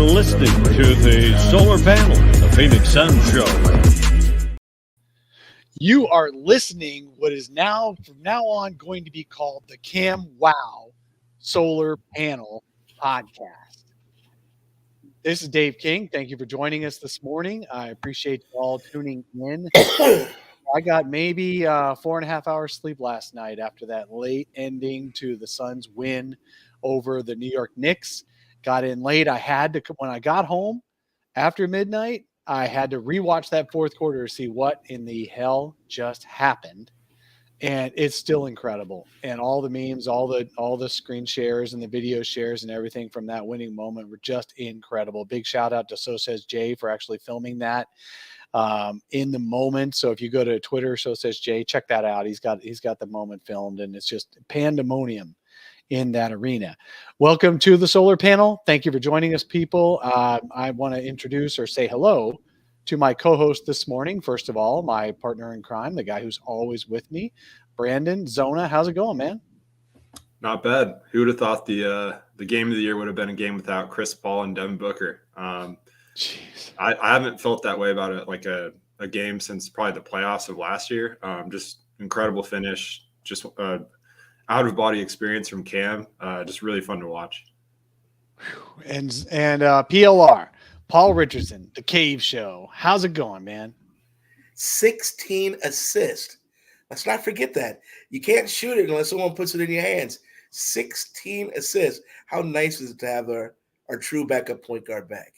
listening to the Solar Panel, the Phoenix Sun Show. You are listening what is now, from now on, going to be called the Cam Wow Solar Panel Podcast. This is Dave King. Thank you for joining us this morning. I appreciate you all tuning in. I got maybe 4.5 hours sleep last night after that late ending to the Suns' win over the New York Knicks. Got in late. When I got home after midnight, I had to rewatch that fourth quarter to see what in the hell just happened. And it's still incredible. And all the memes, all the screen shares and the video shares and everything from that winning moment were just incredible. Big shout out to So Says Jay for actually filming that in the moment. So if you go to Twitter, So Says Jay, check that out. He's got the moment filmed, and it's just pandemonium in that arena. Welcome to the solar panel. Thank you for joining us, people. I want to introduce or say hello to my co-host this morning. First of all, my partner in crime, the guy who's always with me, Brandon Zona. How's it going, man? Not bad. Who would have thought the game of the year would have been a game without Chris Paul and Devin Booker? Jeez. I haven't felt that way about it, like a game since probably the playoffs of last year. Just incredible finish, just out of body experience from Cam. Just really fun to watch. And PLR, Paul Richardson, the Cave Show. How's it going, man? 16 assists. Let's not forget that. You can't shoot it unless someone puts it in your hands. 16 assists. How nice is it to have our true backup point guard back?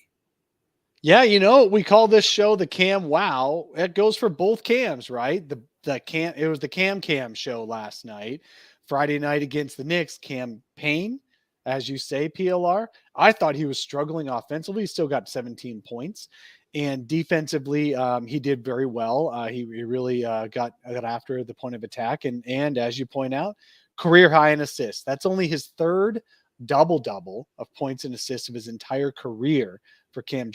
Yeah, we call this show the Cam Wow. It goes for both Cams, right? It was the Cam show last night. Friday night against the Knicks, Cam Payne, as you say, PLR. I thought he was struggling offensively. He still got 17 points. And defensively, he did very well. He really got after the point of attack. And as you point out, career high in assists. That's only his third double-double of points and assists of his entire career for Cam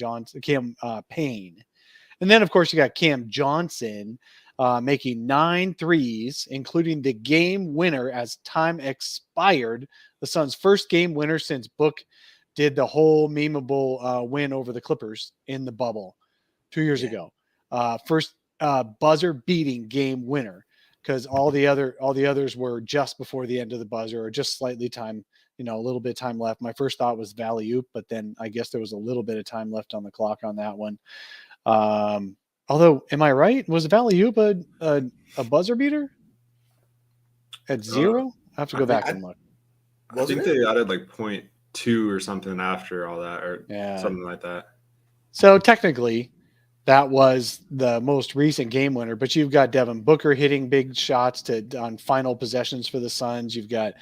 Payne. And then, of course, you got Cam Johnson making 9 threes, including the game winner as time expired. The Suns' first game winner since Book did the whole memeable win over the Clippers in the bubble 2 years ago. First buzzer-beating game winner, because all the others were just before the end of the buzzer or just slightly time, a little bit of time left. My first thought was Valley-oop, but then I guess there was a little bit of time left on the clock on that one. Although, am I right? Was Valley-oop a buzzer beater at 0? I have to go back and look. I think they added like 0.2 or something after all that, or something like that. So technically, that was the most recent game winner. But you've got Devin Booker hitting big shots on final possessions for the Suns. You've got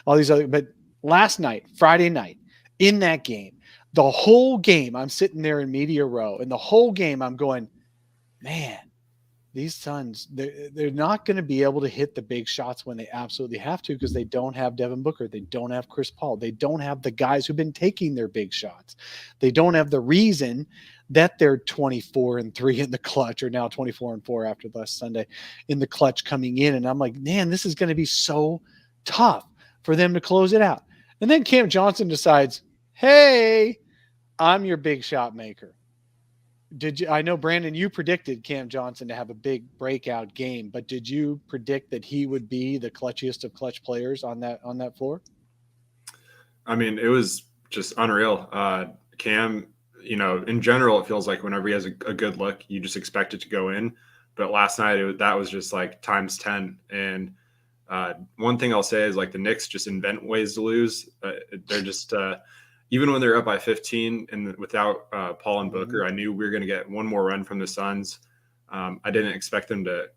all these other. But last night, Friday night, in that game, the whole game, I'm sitting there in media row, and the whole game I'm going, man, these Suns, they're not going to be able to hit the big shots when they absolutely have to, because they don't have Devin Booker. They don't have Chris Paul. They don't have the guys who've been taking their big shots. They don't have the reason that they're 24-3 in the clutch, or now 24-4 after last Sunday in the clutch coming in. And I'm like, man, this is going to be so tough for them to close it out. And then Cam Johnson decides, hey, I'm your big shot maker. I know, Brandon, you predicted Cam Johnson to have a big breakout game, but did you predict that he would be the clutchiest of clutch players on that floor? I mean, it was just unreal. Cam, in general, it feels like whenever he has a good look, you just expect it to go in. But last night, that was just like times 10. And one thing I'll say is, like, the Knicks just invent ways to lose. They're just even when they're up by 15 and without Paul and Booker, I knew we were going to get one more run from the Suns. I didn't expect them to,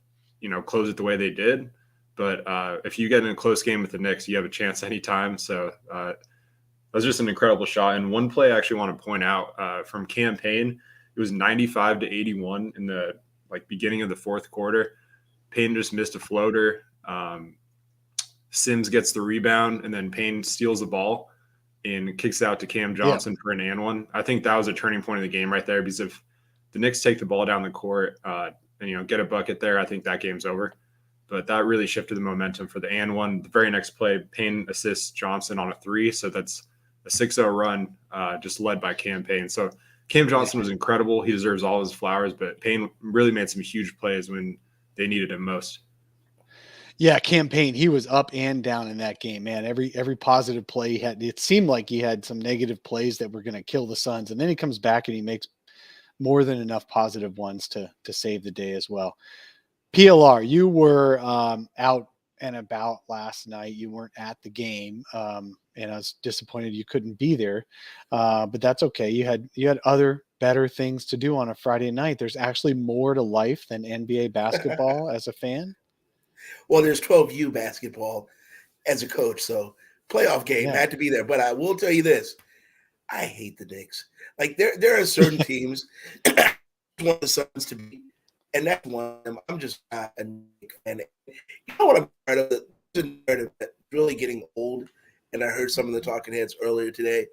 close it the way they did. But if you get in a close game with the Knicks, you have a chance anytime. So that was just an incredible shot. And one play I actually want to point out from Cam Payne, it was 95-81 in the beginning of the fourth quarter. Payne just missed a floater. Sims gets the rebound, and then Payne steals the ball and kicks out to Cam Johnson for an and one. I think that was a turning point of the game right there, because if the Knicks take the ball down the court and get a bucket there, I think that game's over. But that really shifted the momentum for the and one. The very next play, Payne assists Johnson on a 3, so that's a 6-0 run, just led by Cam Payne. So Cam Johnson was incredible. He deserves all his flowers, but Payne really made some huge plays when they needed him most. Yeah, Cam Payne, he was up and down in that game, man. Every positive play he had, it seemed like he had some negative plays that were going to kill the Suns, and then he comes back and he makes more than enough positive ones to save the day as well. PLR, you were out and about last night. You weren't at the game, and I was disappointed you couldn't be there. But that's okay. You had other better things to do on a Friday night. There's actually more to life than NBA basketball as a fan. Well, there's 12U basketball as a coach, so playoff game had to be there. But I will tell you this: I hate the Knicks. Like there are certain teams I want the Suns to be, and that's one of them. I'm just not a Knicks fan. You know what I'm tired of? The narrative that's really getting old, and I heard some of the talking heads earlier today.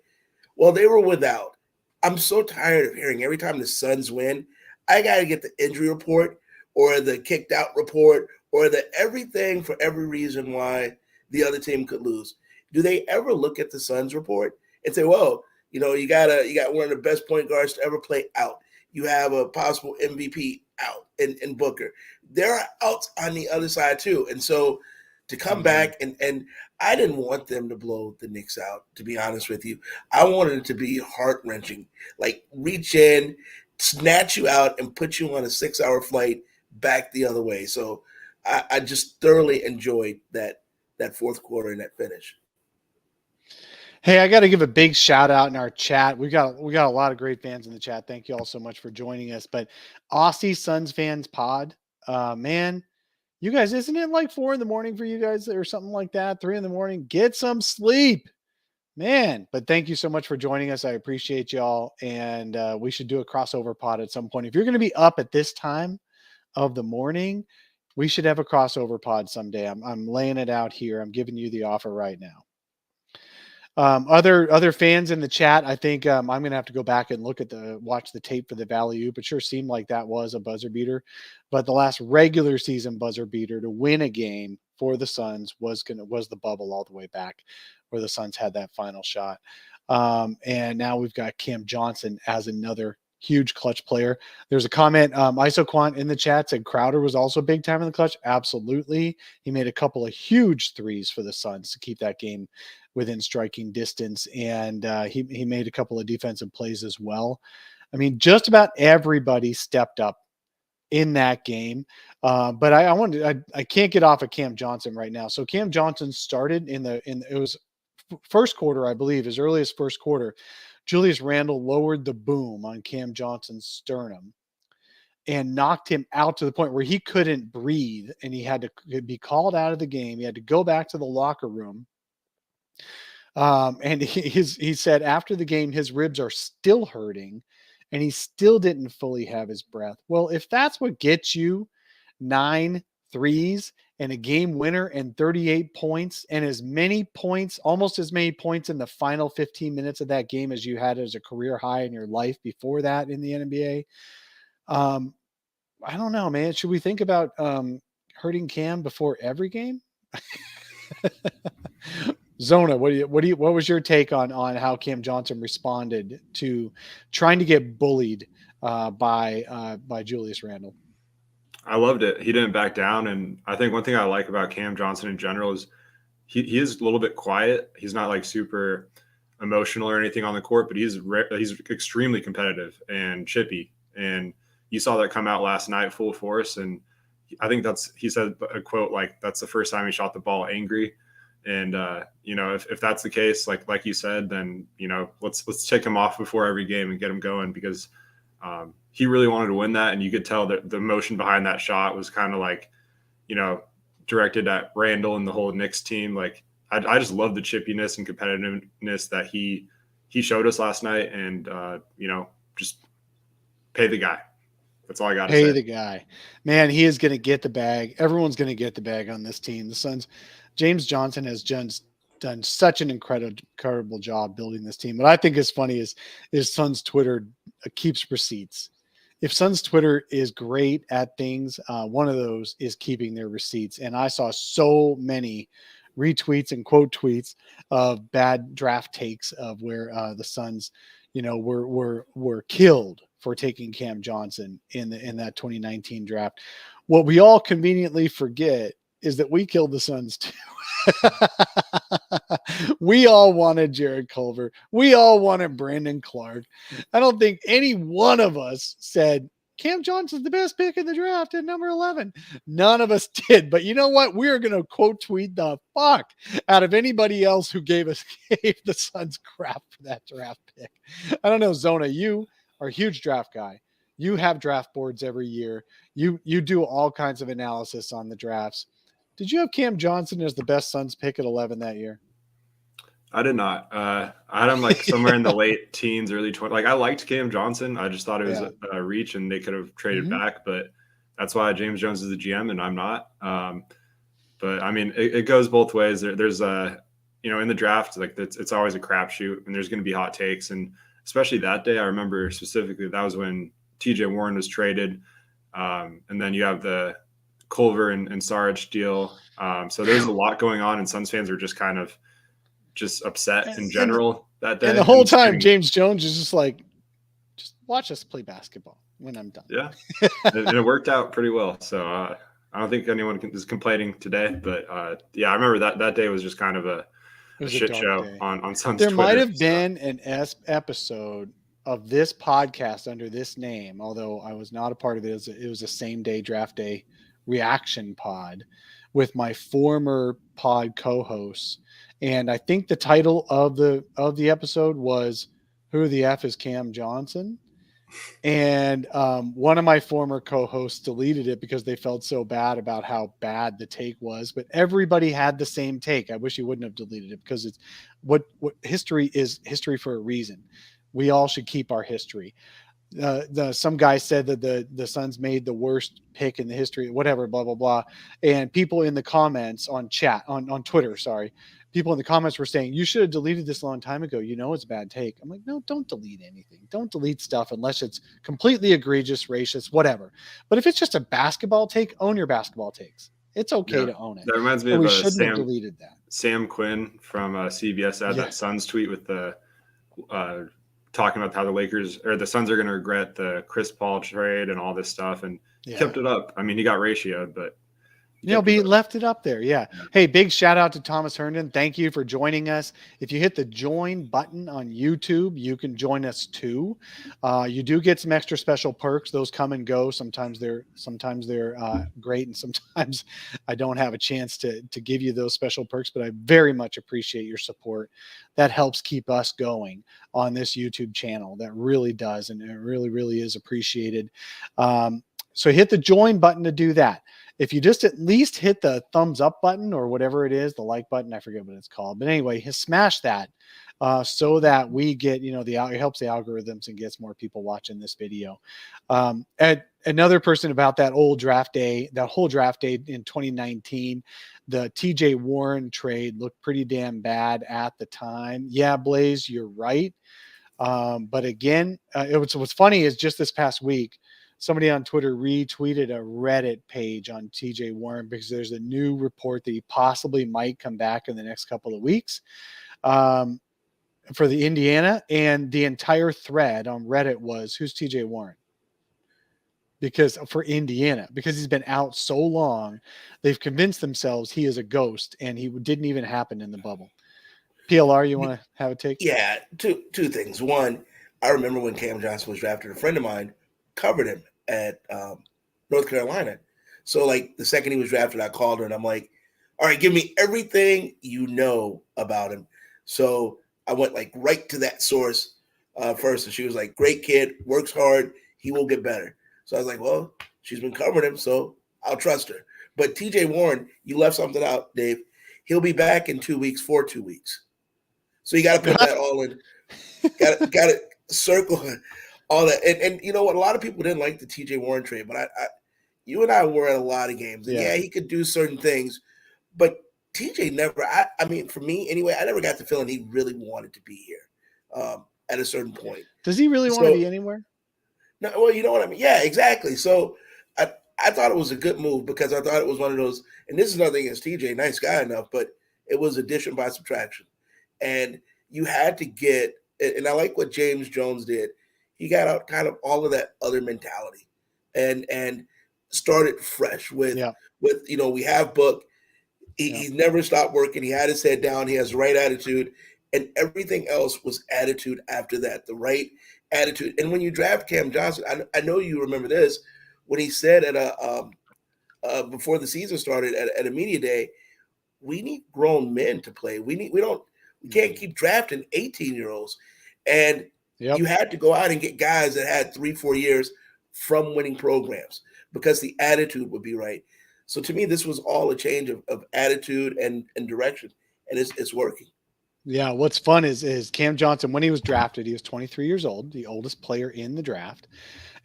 Well, they were without. I'm so tired of hearing every time the Suns win, I got to get the injury report or the kicked out report or the everything for every reason why the other team could lose. Do they ever look at the Suns report and say, "Well, you got one of the best point guards to ever play out. You have a possible MVP out in Booker. There are outs on the other side too." And so to come back and I didn't want them to blow the Knicks out, to be honest with you. I wanted it to be heart-wrenching, like reach in, snatch you out, and put you on a 6-hour flight back the other way. So I just thoroughly enjoyed that fourth quarter and that finish. Hey, I got to give a big shout out in our chat. We got a lot of great fans in the chat. Thank you all so much for joining us. But Aussie Suns fans pod, man, you guys, isn't it like 4 a.m. for you guys or something like that? 3 a.m. Get some sleep, man. But thank you so much for joining us. I appreciate y'all. And we should do a crossover pod at some point. If you're going to be up at this time of the morning, we should have a crossover pod someday. I'm laying it out here. I'm giving you the offer right now. Other fans in the chat, I think I'm going to have to go back and watch the tape for the Valley Oop. It sure seemed like that was a buzzer beater, but the last regular season buzzer beater to win a game for the Suns was the bubble all the way back, where the Suns had that final shot. And now we've got Cam Johnson as another huge clutch player. There's a comment, Isoquant in the chat said Crowder was also big time in the clutch. Absolutely. He made a couple of huge threes for the Suns to keep that game within striking distance. And he made a couple of defensive plays as well. I mean, just about everybody stepped up in that game. But I can't get off of Cam Johnson right now. So Cam Johnson started it was first quarter, I believe, as early as first quarter. Julius Randle lowered the boom on Cam Johnson's sternum and knocked him out to the point where he couldn't breathe, and he had to be called out of the game. He had to go back to the locker room. And he said after the game, his ribs are still hurting and he still didn't fully have his breath. Well, if that's what gets you 9 threes and a game winner and 38 points and almost as many points in the final 15 minutes of that game as you had as a career high in your life before that in the NBA. I don't know, man. Should we think about hurting Cam before every game? Zona, what was your take on how Cam Johnson responded to trying to get bullied by Julius Randle? I loved it. He didn't back down, and I think one thing I like about Cam Johnson in general is he is a little bit quiet. He's not like super emotional or anything on the court, but he's extremely competitive and chippy. And you saw that come out last night full force. And I think he said a quote like, "That's the first time he shot the ball angry." And if that's the case, like you said, then let's take him off before every game and get him going, because he really wanted to win that, and you could tell that the emotion behind that shot was kind of like, directed at Randall and the whole Knicks team. Like I just love the chippiness and competitiveness that he showed us last night, and just pay the guy. That's all I got to say. Pay the guy, man. He is going to get the bag. Everyone's going to get the bag on this team. The Suns. James Johnson has done such an incredible job building this team. What I think is funny is Suns Twitter keeps receipts. If Suns Twitter is great at things, one of those is keeping their receipts. And I saw so many retweets and quote tweets of bad draft takes of where the Suns, were killed for taking Cam Johnson in that 2019 draft. What we all conveniently forget is that we killed the Suns too. We all wanted Jared Culver. We all wanted Brandon Clark. I don't think any one of us said Cam Johnson's the best pick in the draft at number 11. None of us did. But you know what? We are going to quote tweet the fuck out of anybody else who gave the Suns crap for that draft pick. I don't know, Zona, you are a huge draft guy. You have draft boards every year. You do all kinds of analysis on the drafts. Did you have Cam Johnson as the best Suns pick at 11 that year? I did not. I had him like somewhere in the late teens, early 20s. Like I liked Cam Johnson. I just thought it was a reach and they could have traded back, but that's why James Jones is the GM and I'm not. But I mean, it goes both ways. There's in the draft, like it's always a crapshoot and there's going to be hot takes. And especially that day, I remember specifically that was when TJ Warren was traded. And then you have the Culver and Saric deal. So there's a lot going on and Suns fans were just kind of upset in general that day. And the whole time, James Jones is just like, just watch us play basketball when I'm done. Yeah. And it worked out pretty well. So I don't think anyone is complaining today, but I remember that day was just kind of a shit show on Suns There Twitter, might have been an episode of this podcast under this name, although I was not a part of it. It was a same day draft day reaction pod with my former pod co-hosts. And I think the title of the episode was "Who the F is Cam Johnson?" And one of my former co-hosts deleted it because they felt so bad about how bad the take was. But everybody had the same take. I wish he wouldn't have deleted it because it's what history is history for a reason. We all should keep our history. Some guy said that the Suns made the worst pick in the history, whatever, blah, blah, blah. And people in the comments on Twitter, people in the comments were saying, you should have deleted this a long time ago. You know, it's a bad take. I'm like, no, don't delete anything. Don't delete stuff unless it's completely egregious, racist, whatever. But if it's just a basketball take, own your basketball takes. It's okay to own it. That reminds me but of we shouldn't have deleted that. Sam Quinn from CBS had that Suns tweet with the talking about how the Lakers or the Suns are going to regret the Chris Paul trade and all this stuff. And he kept it up. I mean, he got ratioed, but but he left it up there. Yeah. Hey, big shout out to Thomas Herndon. Thank you for joining us. If you hit the join button on YouTube, you can join us too. You do get some extra special perks. Those come and go. Sometimes they're great. And sometimes I don't have a chance to give you those special perks, but I very much appreciate your support. That helps keep us going on this YouTube channel. That really does. And it really, really is appreciated. So hit the join button to do that. If you just at least hit the thumbs up button or whatever it is, the like button, I forget what it's called. But anyway, smash that so that we get, it helps the algorithms and gets more people watching this video. And another person about that whole draft day in 2019, the TJ Warren trade looked pretty damn bad at the time. Yeah, Blaze, you're right. But again, what's funny is just this past week, somebody on Twitter retweeted a Reddit page on TJ Warren because there's a new report that he possibly might come back in the next couple of weeks for the Indiana. And the entire thread on Reddit was, who's TJ Warren? Because he's been out so long, they've convinced themselves he is a ghost and he didn't even happen in the bubble. PLR, you want to have a take? Yeah, two things. One, I remember when Cam Johnson was drafted, a friend of mine covered him at North Carolina. So like the second he was drafted, I called her and I'm like, all right, give me everything you know about him. So I went like right to that source first. And she was like, great kid, works hard. He will get better. So I was like, well, she's been covering him, so I'll trust her. But TJ Warren, you left something out, Dave. He'll be back in 2 weeks for 2 weeks. So you got to put that all in. Got to circle all that. And you know what? A lot of people didn't like the TJ Warren trade, but you and I were at a lot of games. And yeah, he could do certain things, but TJ never, I mean, for me anyway, I never got the feeling he really wanted to be here at a certain point. Does he really want to be anywhere? No, well, you know what I mean? Yeah, exactly. So I thought it was a good move because I thought it was one of those, and this is nothing against TJ, nice guy enough, but It was addition by subtraction. And you had to get, and I like what James Jones did. He got out kind of all of that other mentality and started fresh with, Yeah. we have Book. Yeah. He's never stopped working. He had his head down. He has the right attitude. And everything else was attitude after that, the right attitude. And when you draft Cam Johnson, I know you remember this, when he said at before the season started at a media day, we need grown men to play. We can't keep drafting 18-year-olds. And you had to go out and get guys that had 3-4 years from winning programs because the attitude would be right. So to me, this was all a change of attitude and direction, and it's working. Yeah, what's fun is Cam Johnson, when he was drafted, he was 23 years old, the oldest player in the draft.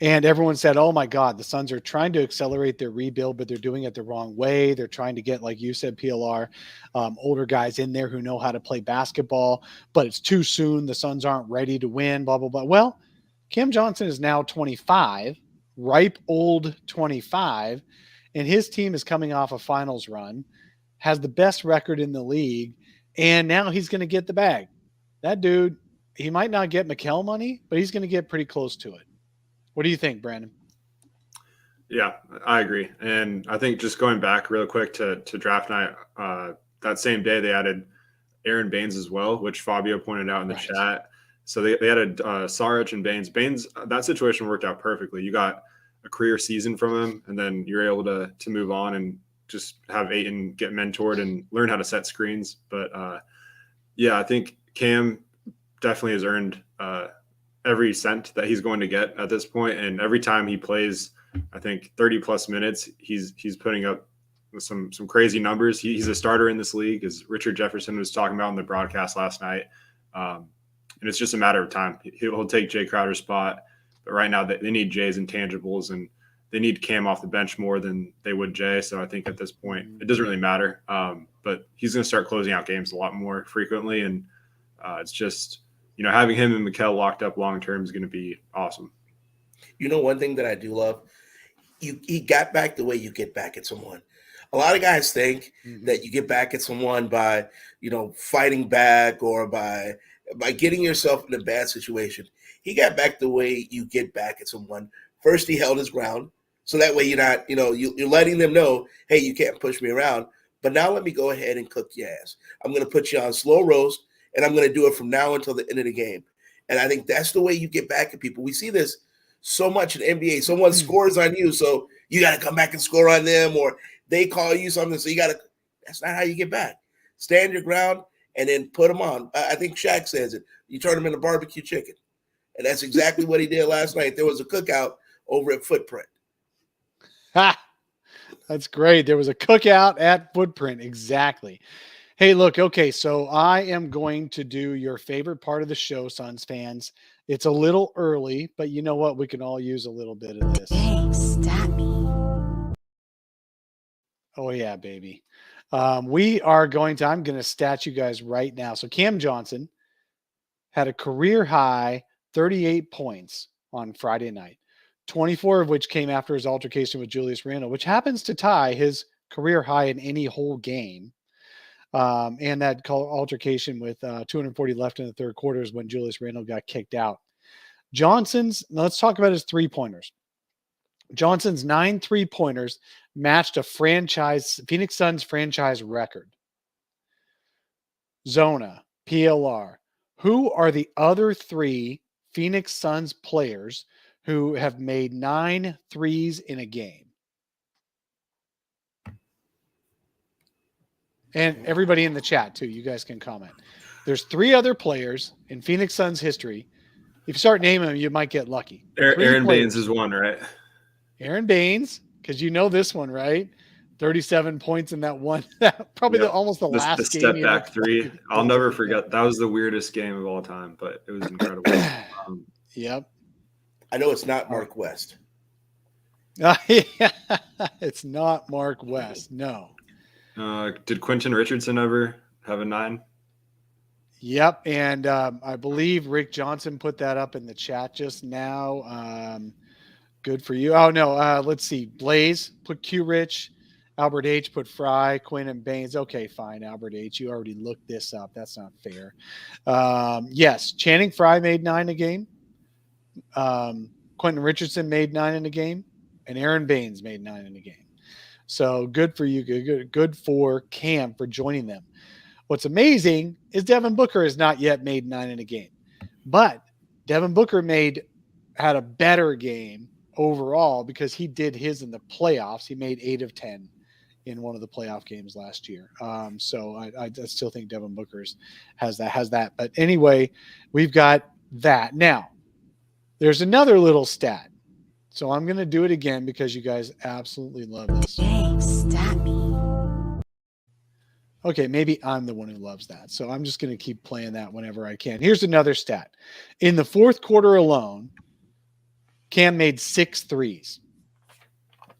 And everyone said, oh my God, the Suns are trying to accelerate their rebuild, but they're doing it the wrong way. They're trying to get, like you said, PLR, older guys in there who know how to play basketball, but it's too soon. The Suns aren't ready to win, blah, blah, blah. Well, Cam Johnson is now 25, ripe old 25, and his team is coming off a finals run, has the best record in the league, and now he's going to get the bag. That dude, he might not get Mikal money, but he's going to get pretty close to it. What do you think, Brandon? Yeah, I agree. And I think just going back real quick to draft night, that same day they added Aaron Baines as well, which Fabio pointed out in the chat. So they added Saric and Baines. Baines, that situation worked out perfectly. You got a career season from him, and then you're able to move on and just have Ayton get mentored and learn how to set screens. But yeah, I think Cam definitely has earned every cent that he's going to get at this point. And every time he plays, I think 30 plus minutes, he's putting up some crazy numbers. He's a starter in this league, as Richard Jefferson was talking about in the broadcast last night. And it's just a matter of time. He'll take Jay Crowder's spot. But right now they need Jay's intangibles, and they need Cam off the bench more than they would Jay. So I think at this point, it doesn't really matter. But he's going to start closing out games a lot more frequently. And it's just, having him and Mikal locked up long-term is going to be awesome. One thing that I do love, he got back the way you get back at someone. A lot of guys think that you get back at someone by, fighting back or by getting yourself in a bad situation. He got back the way you get back at someone. First, he held his ground. So that way you're not, you're letting them know, hey, you can't push me around. But now let me go ahead and cook your ass. I'm going to put you on slow roast, and I'm going to do it from now until the end of the game. And I think that's the way you get back at people. We see this so much in NBA. Someone scores on you, so you got to come back and score on them, or they call you something, so you got to – that's not how you get back. Stand your ground and then put them on. I think Shaq says it. You turn them into barbecue chicken. And that's exactly what he did last night. There was a cookout over at Footprint. Ha! That's great. There was a cookout at Footprint. Exactly. Hey, look, okay, so I am going to do your favorite part of the show, Suns fans. It's a little early, but you know what? We can all use a little bit of this. Dang, stat me. Oh, yeah, baby. I'm going to stat you guys right now. So Cam Johnson had a career high 38 points on Friday night, 24 of which came after his altercation with Julius Randle, which happens to tie his career high in any whole game. And that altercation with 240 left in the third quarter is when Julius Randle got kicked out. Let's talk about his three-pointers. Johnson's 9 3-pointers matched a Phoenix Suns franchise record. Zona, PLR. Who are the other 3 Phoenix Suns players who have made 9 threes in a game? And everybody in the chat, too. You guys can comment. There's 3 other players in Phoenix Suns history. If you start naming them, you might get lucky. Aaron Baines is one, right? Aaron Baines, because you know this one, right? 37 points in that one. Probably almost the last the game. Step back three. I'll never forget. That was the weirdest game of all time, but it was incredible. Yep. I know it's not Mark West. It's not Mark West. No. Did Quentin Richardson ever have a 9? Yep. And I believe Rick Johnson put that up in the chat just now. Good for you. Oh, no. Let's see. Blaze put Q Rich Albert H put Fry, Quinn, and Baines. Okay, fine, Albert H. You already looked this up. That's not fair. Yes, Channing Frye made 9 a game. Quentin Richardson made 9 in a game, and Aaron Baines made 9 in a game. So good for you. Good for Cam for joining them. What's amazing is Devin Booker has not yet made 9 in a game, but Devin Booker had a better game overall because he did his in the playoffs. He made 8 of 10 in one of the playoff games last year. So I still think Devin Booker's has that. But anyway, we've got that. Now, there's another little stat. So I'm going to do it again because you guys absolutely love this. Dang, stat me. Okay, maybe I'm the one who loves that. So I'm just going to keep playing that whenever I can. Here's another stat. In the fourth quarter alone, Cam made 6 threes.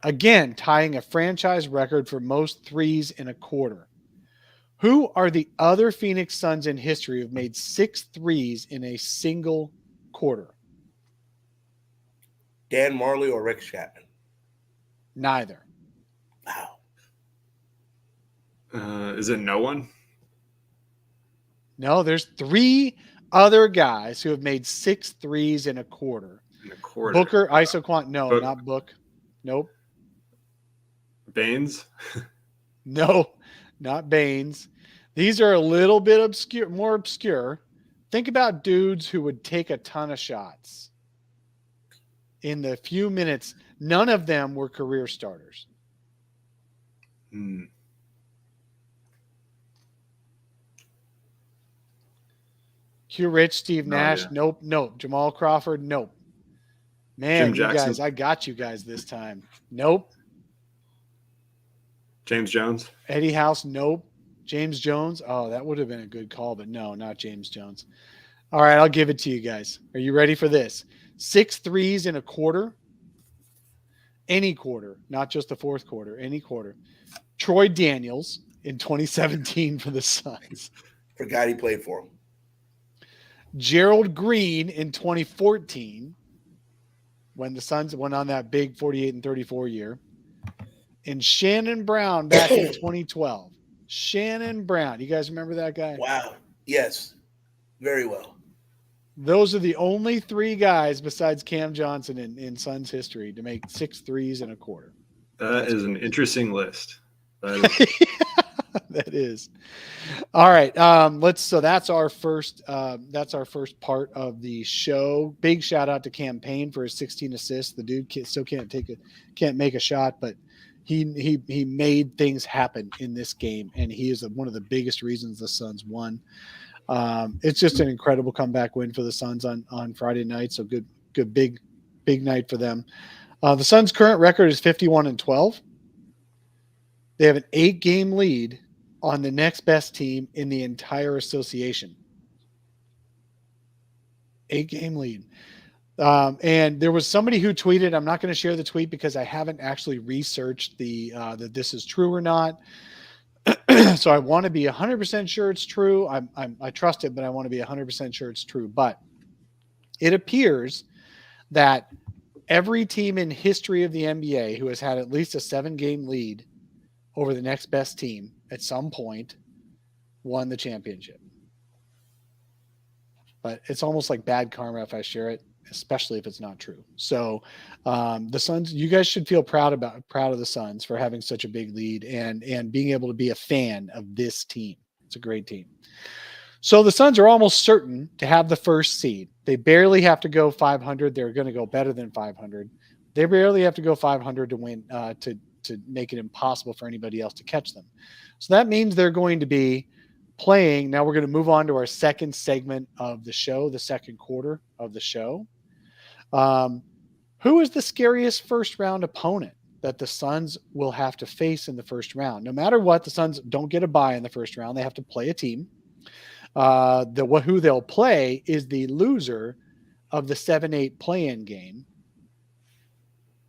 Again, tying a franchise record for most threes in a quarter. Who are the other Phoenix Suns in history who've made 6 threes in a single quarter? Dan Marley or Rick Chapman? Neither. Wow. Is it no one? No, there's 3 other guys who have made 6 threes in a quarter. In a quarter. Booker, Isoquant, no, Book. not Book. Nope. Baines? No, not Baines. These are a little bit obscure, more obscure. Think about dudes who would take a ton of shots in the few minutes. None of them were career starters. Q Rich, Steve Nash, Yeah. nope. Jamal Crawford, nope. Man, Jim you Jackson. guys, I got you guys this time. Nope. James Jones? Eddie House, nope. James Jones, oh, that would have been a good call, but no, not James Jones. All right, I'll give it to you guys. Are you ready for this? 6 threes in a quarter. Any quarter, not just the fourth quarter, any quarter. Troy Daniels in 2017 for the Suns. Forgot he played for him. Gerald Green in 2014 when the Suns went on that big 48-34 year. And Shannon Brown back in 2012. Shannon Brown. You guys remember that guy? Wow. Yes. Very well. Those are the only 3 guys besides Cam Johnson in Suns history to make 6 threes in a quarter. That is an interesting list. That is, That is. All right. So that's our first part of the show. Big shout out to Cam Payne for his 16 assists. The dude still can't make a shot, but he made things happen in this game, and he is one of the biggest reasons the Suns won. It's just an incredible comeback win for the Suns on Friday night. So good big night for them. The Suns' current record is 51-12. They have an 8-game lead on the next best team in the entire association. 8-game lead. And there was somebody who tweeted, I'm not going to share the tweet because I haven't actually researched that this is true or not. So I want to be 100% sure it's true. I trust it, but I want to be 100% sure it's true. But it appears that every team in history of the NBA who has had at least a 7-game lead over the next best team at some point won the championship. But it's almost like bad karma if I share it, especially if it's not true. So the Suns, you guys should feel proud of the Suns for having such a big lead and being able to be a fan of this team. It's a great team. So the Suns are almost certain to have the first seed. They barely have to go 500. They're going to go better than 500. They barely have to go 500 to win, to make it impossible for anybody else to catch them. So that means they're going to be playing. Now we're going to move on to our second segment of the show, the second quarter of the show. Who is the scariest first round opponent that the Suns will have to face in the first round? No matter what, the Suns don't get a bye in the first round. They have to play a team. Who they'll play is the loser of the 7-8 play-in game.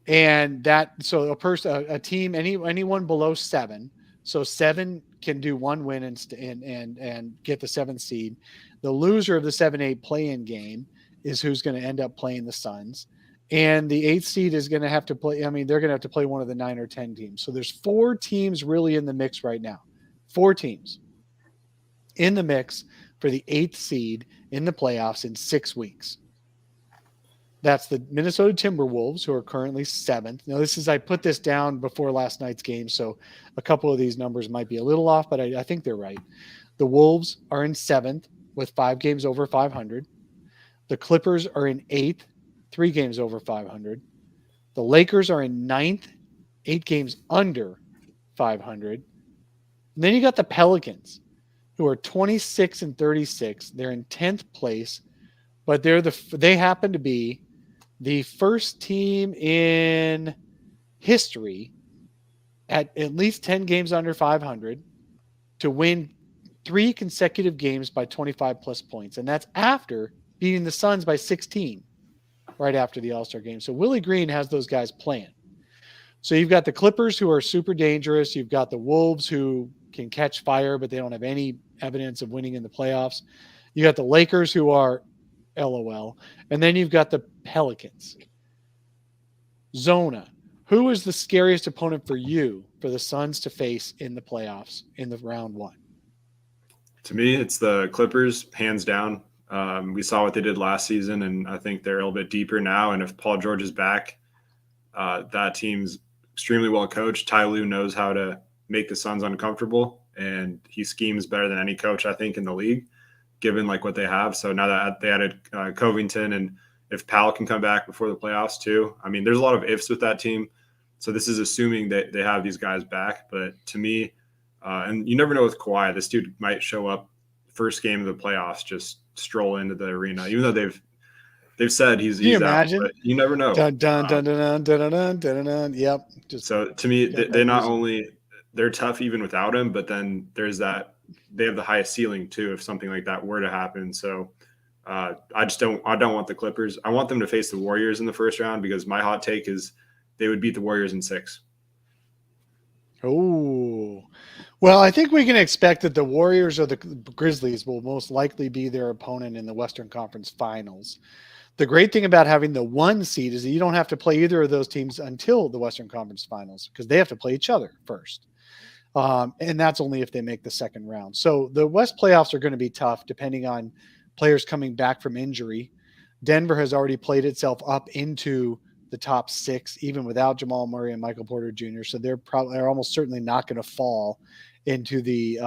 And a team, anyone below 7. So 7 can do 1 win and get the 7th seed. The loser of the 7-8 play-in game is who's going to end up playing the Suns. And the 8th seed is going to have to play. I mean, they're going to have to play one of the 9 or 10 teams. So there's 4 teams really in the mix right now. 4 teams in the mix for the 8th seed in the playoffs in 6 weeks. That's the Minnesota Timberwolves, who are currently 7th. Now, I put this down before last night's game, so a couple of these numbers might be a little off, but I think they're right. The Wolves are in 7th with 5 games over 500. The Clippers are in 8th, 3 games over 500. The Lakers are in 9th, 8 games under 500. And then you got the Pelicans, who are 26 and 36. They're in 10th place, but they happen to be the first team in history at least 10 games under 500 to win 3 consecutive games by 25 plus points. And that's after beating the Suns by 16 right after the All-Star game. So Willie Green has those guys playing. So you've got the Clippers, who are super dangerous. You've got the Wolves, who can catch fire, but they don't have any evidence of winning in the playoffs. You got the Lakers, who are LOL. And then you've got the Pelicans. Zona, who is the scariest opponent for you for the Suns to face in the playoffs in the round 1? To me, it's the Clippers, hands down. We saw what they did last season, and I think they're a little bit deeper now. And if Paul George is back, that team's extremely well coached. Ty Lue knows how to make the Suns uncomfortable, and he schemes better than any coach, I think, in the league, given like what they have. So now that they added Covington, and if Powell can come back before the playoffs too, I mean, there's a lot of ifs with that team. So this is assuming that they have these guys back. But to me, and you never know with Kawhi, this dude might show up first game of the playoffs, just stroll into the arena, even though they've said he's out, but you never know. Dun, dun, dun, dun, dun, dun, dun, dun, dun. Yep. So to me, they not only they're tough even without him, but then there's that they have the highest ceiling too if something like that were to happen. So I don't want the Clippers. I want them to face the Warriors in the first round, because my hot take is they would beat the Warriors in 6. Oh, well, I think we can expect that the Warriors or the Grizzlies will most likely be their opponent in the Western Conference Finals. The great thing about having the 1 seed is that you don't have to play either of those teams until the Western Conference Finals, because they have to play each other first. And that's only if they make the second round. So the West playoffs are going to be tough depending on players coming back from injury. Denver has already played itself up into the top 6, even without Jamal Murray and Michael Porter Jr. So they're almost certainly not going to fall into the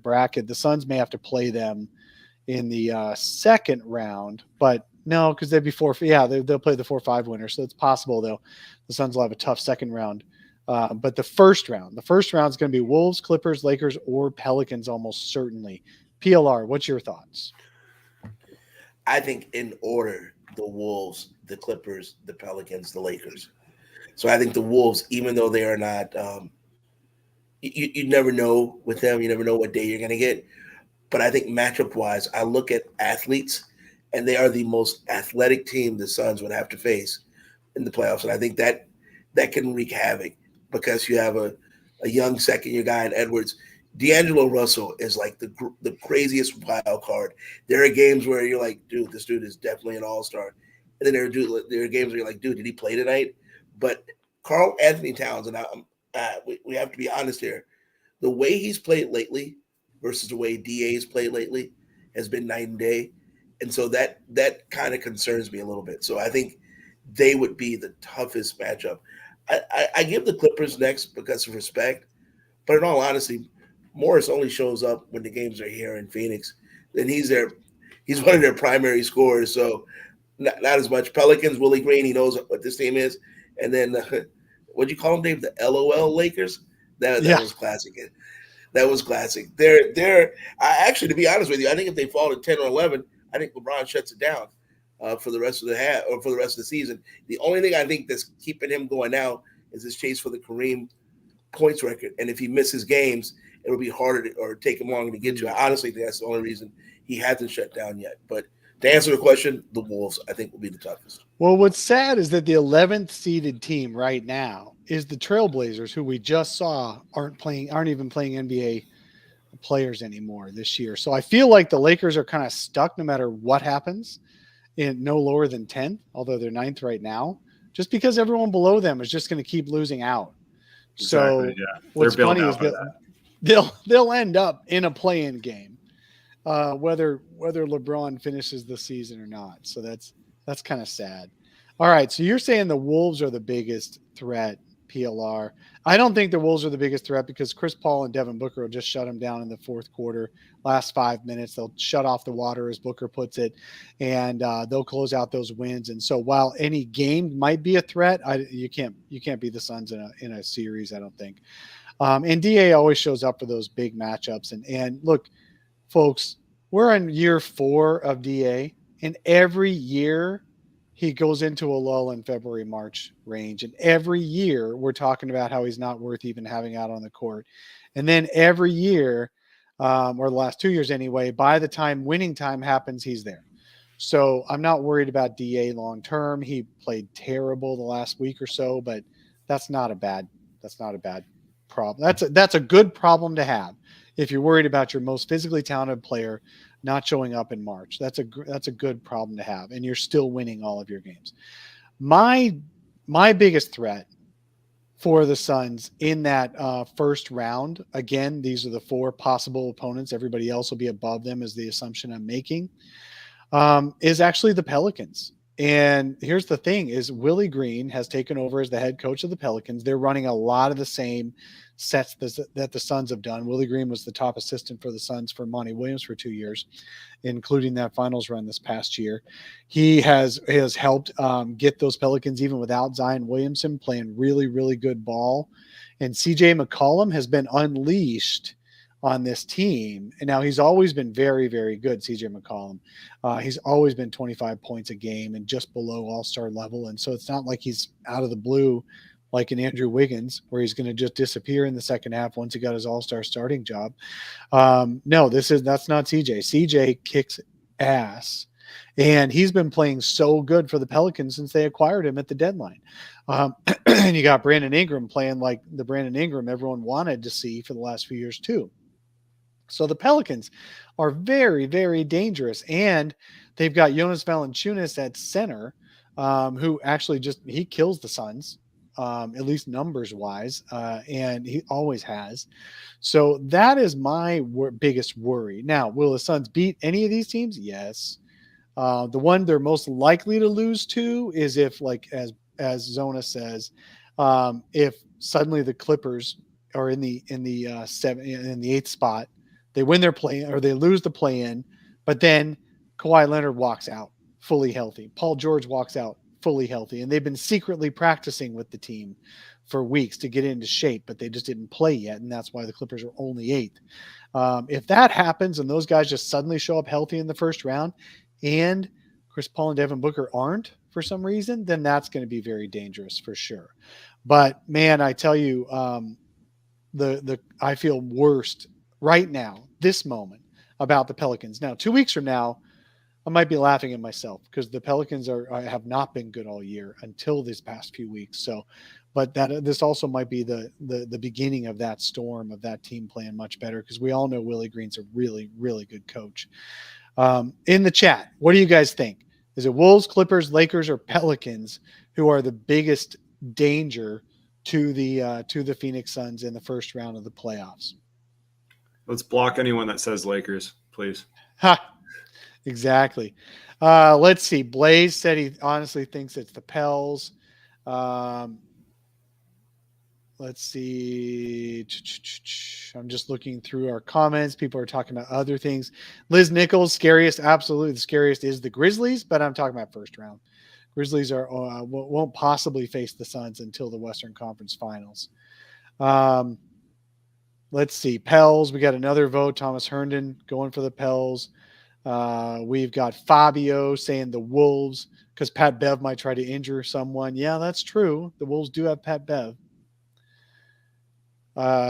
bracket. The Suns may have to play them in the second round, but no, because they'd be they'll play the 4-5 winner. So it's possible the Suns will have a tough second round. But the first round is going to be Wolves, Clippers, Lakers, or Pelicans almost certainly. PLR, what's your thoughts? I think in order: the Wolves, the Clippers, the Pelicans, the Lakers. So I think the Wolves, even though they are not, you never know with them. You never know what day you're going to get. But I think matchup-wise, I look at athletes, and they are the most athletic team the Suns would have to face in the playoffs. And I think that can wreak havoc, because you have a young second-year guy in Edwards. D'Angelo Russell is like the craziest wild card. There are games where you're like, dude, this dude is definitely an all-star. And then there are games where you're like, dude, did he play tonight? But Karl Anthony Towns, and we have to be honest here, the way he's played lately versus the way DA's played lately has been night and day. And so that kind of concerns me a little bit. So I think they would be the toughest matchup. I give the Clippers next because of respect. But in all honesty, Morris only shows up when the games are here in Phoenix. Then he's one of their primary scorers. So not as much. Pelicans, Willie Green, he knows what this team is. And then what'd you call them, Dave? The LOL Lakers? That was classic. That was classic. They're actually, to be honest with you, I think if they fall to 10 or 11, I think LeBron shuts it down for the rest of the half or for the rest of the season. The only thing I think that's keeping him going now is his chase for the Kareem points record. And if he misses games, it'll be harder or take him longer to get to. I honestly think that's the only reason he hasn't shut down yet. But to answer the question, the Wolves, I think, will be the toughest. Well, what's sad is that the 11th seeded team right now is the Trailblazers, who we just saw aren't even playing NBA players anymore this year. So I feel like the Lakers are kind of stuck no matter what happens. in no lower than 10th, although they're 9th right now, just because everyone below them is just going to keep losing out. Exactly. So Yeah. what's They're bailed funny out is by that that. they'll end up in a play-in game, whether LeBron finishes the season or not. So that's kind of sad. All right, so you're saying the Wolves are the biggest threat, PLR. I don't think the Wolves are the biggest threat because Chris Paul and Devin Booker will just shut them down in the fourth quarter, last 5 minutes. They'll shut off the water, as Booker puts it, and they'll close out those wins. And so while any game might be a threat, you can't beat the Suns in a series, I don't think. And DA always shows up for those big matchups. And look, folks, we're in year 4 of DA, and every year he goes into a lull in February, March range. And every year we're talking about how he's not worth even having out on the court. And then every year, or the last 2 years anyway, by the time winning time happens, he's there. So I'm not worried about DA long term. He played terrible the last week or so, but that's not a bad problem. That's a good problem to have if you're worried about your most physically talented player not showing up in March. That's a good problem to have, and you're still winning all of your games. My biggest threat for the Suns in that first round, again, these are the 4 possible opponents. Everybody else will be above them, is the assumption I'm making, is actually the Pelicans. And here's the thing is Willie Green has taken over as the head coach of the Pelicans. They're running a lot of the same sets that the Suns have done. Willie Green was the top assistant for the Suns for Monty Williams for 2 years, including that finals run this past year. He has helped get those Pelicans, even without Zion Williamson, playing really, really good ball. And CJ McCollum has been unleashed on this team. And now he's always been very, very good, CJ McCollum. He's always been 25 points a game and just below all-star level. And so it's not like he's out of the blue like in Andrew Wiggins, where he's going to just disappear in the second half once he got his all-star starting job. No, that's not CJ. CJ kicks ass. And he's been playing so good for the Pelicans since they acquired him at the deadline. And you got Brandon Ingram playing like the Brandon Ingram everyone wanted to see for the last few years too. So the Pelicans are very, very dangerous. And they've got Jonas Valanciunas at center, who actually he kills the Suns, at least numbers wise. And he always has. So that is my biggest worry. Now, will the Suns beat any of these teams? Yes. The one they're most likely to lose to is if, like, as Zona says, if suddenly the Clippers are in the 8th spot, they win their play or they lose the play in, but then Kawhi Leonard walks out fully healthy. Paul George walks out fully healthy, and they've been secretly practicing with the team for weeks to get into shape, but they just didn't play yet, and that's why the Clippers are only 8th. If that happens and those guys just suddenly show up healthy in the first round, and Chris Paul and Devin Booker aren't for some reason, then that's going to be very dangerous for sure. But man, I tell you, I feel worst right now, this moment, about the Pelicans. Now, 2 weeks from now, I might be laughing at myself because the Pelicans have not been good all year until these past few weeks. So, but this also might be the beginning of that storm of that team playing much better, because we all know Willie Green's a really, really good coach. In the chat, what do you guys think? Is it Wolves, Clippers, Lakers, or Pelicans who are the biggest danger to the Phoenix Suns in the first round of the playoffs? Let's block anyone that says Lakers, please. Ha! Exactly. Let's see. Blaze said he honestly thinks it's the Pels. Let's see. I'm just looking through our comments. People are talking about other things. Liz Nichols, scariest. Absolutely. The scariest is the Grizzlies, but I'm talking about first round. Grizzlies won't possibly face the Suns until the Western Conference Finals. Let's see. Pels. We got another vote. Thomas Herndon going for the Pels. We've got Fabio saying the Wolves because Pat Bev might try to injure someone. Yeah, that's true. The Wolves do have Pat Bev.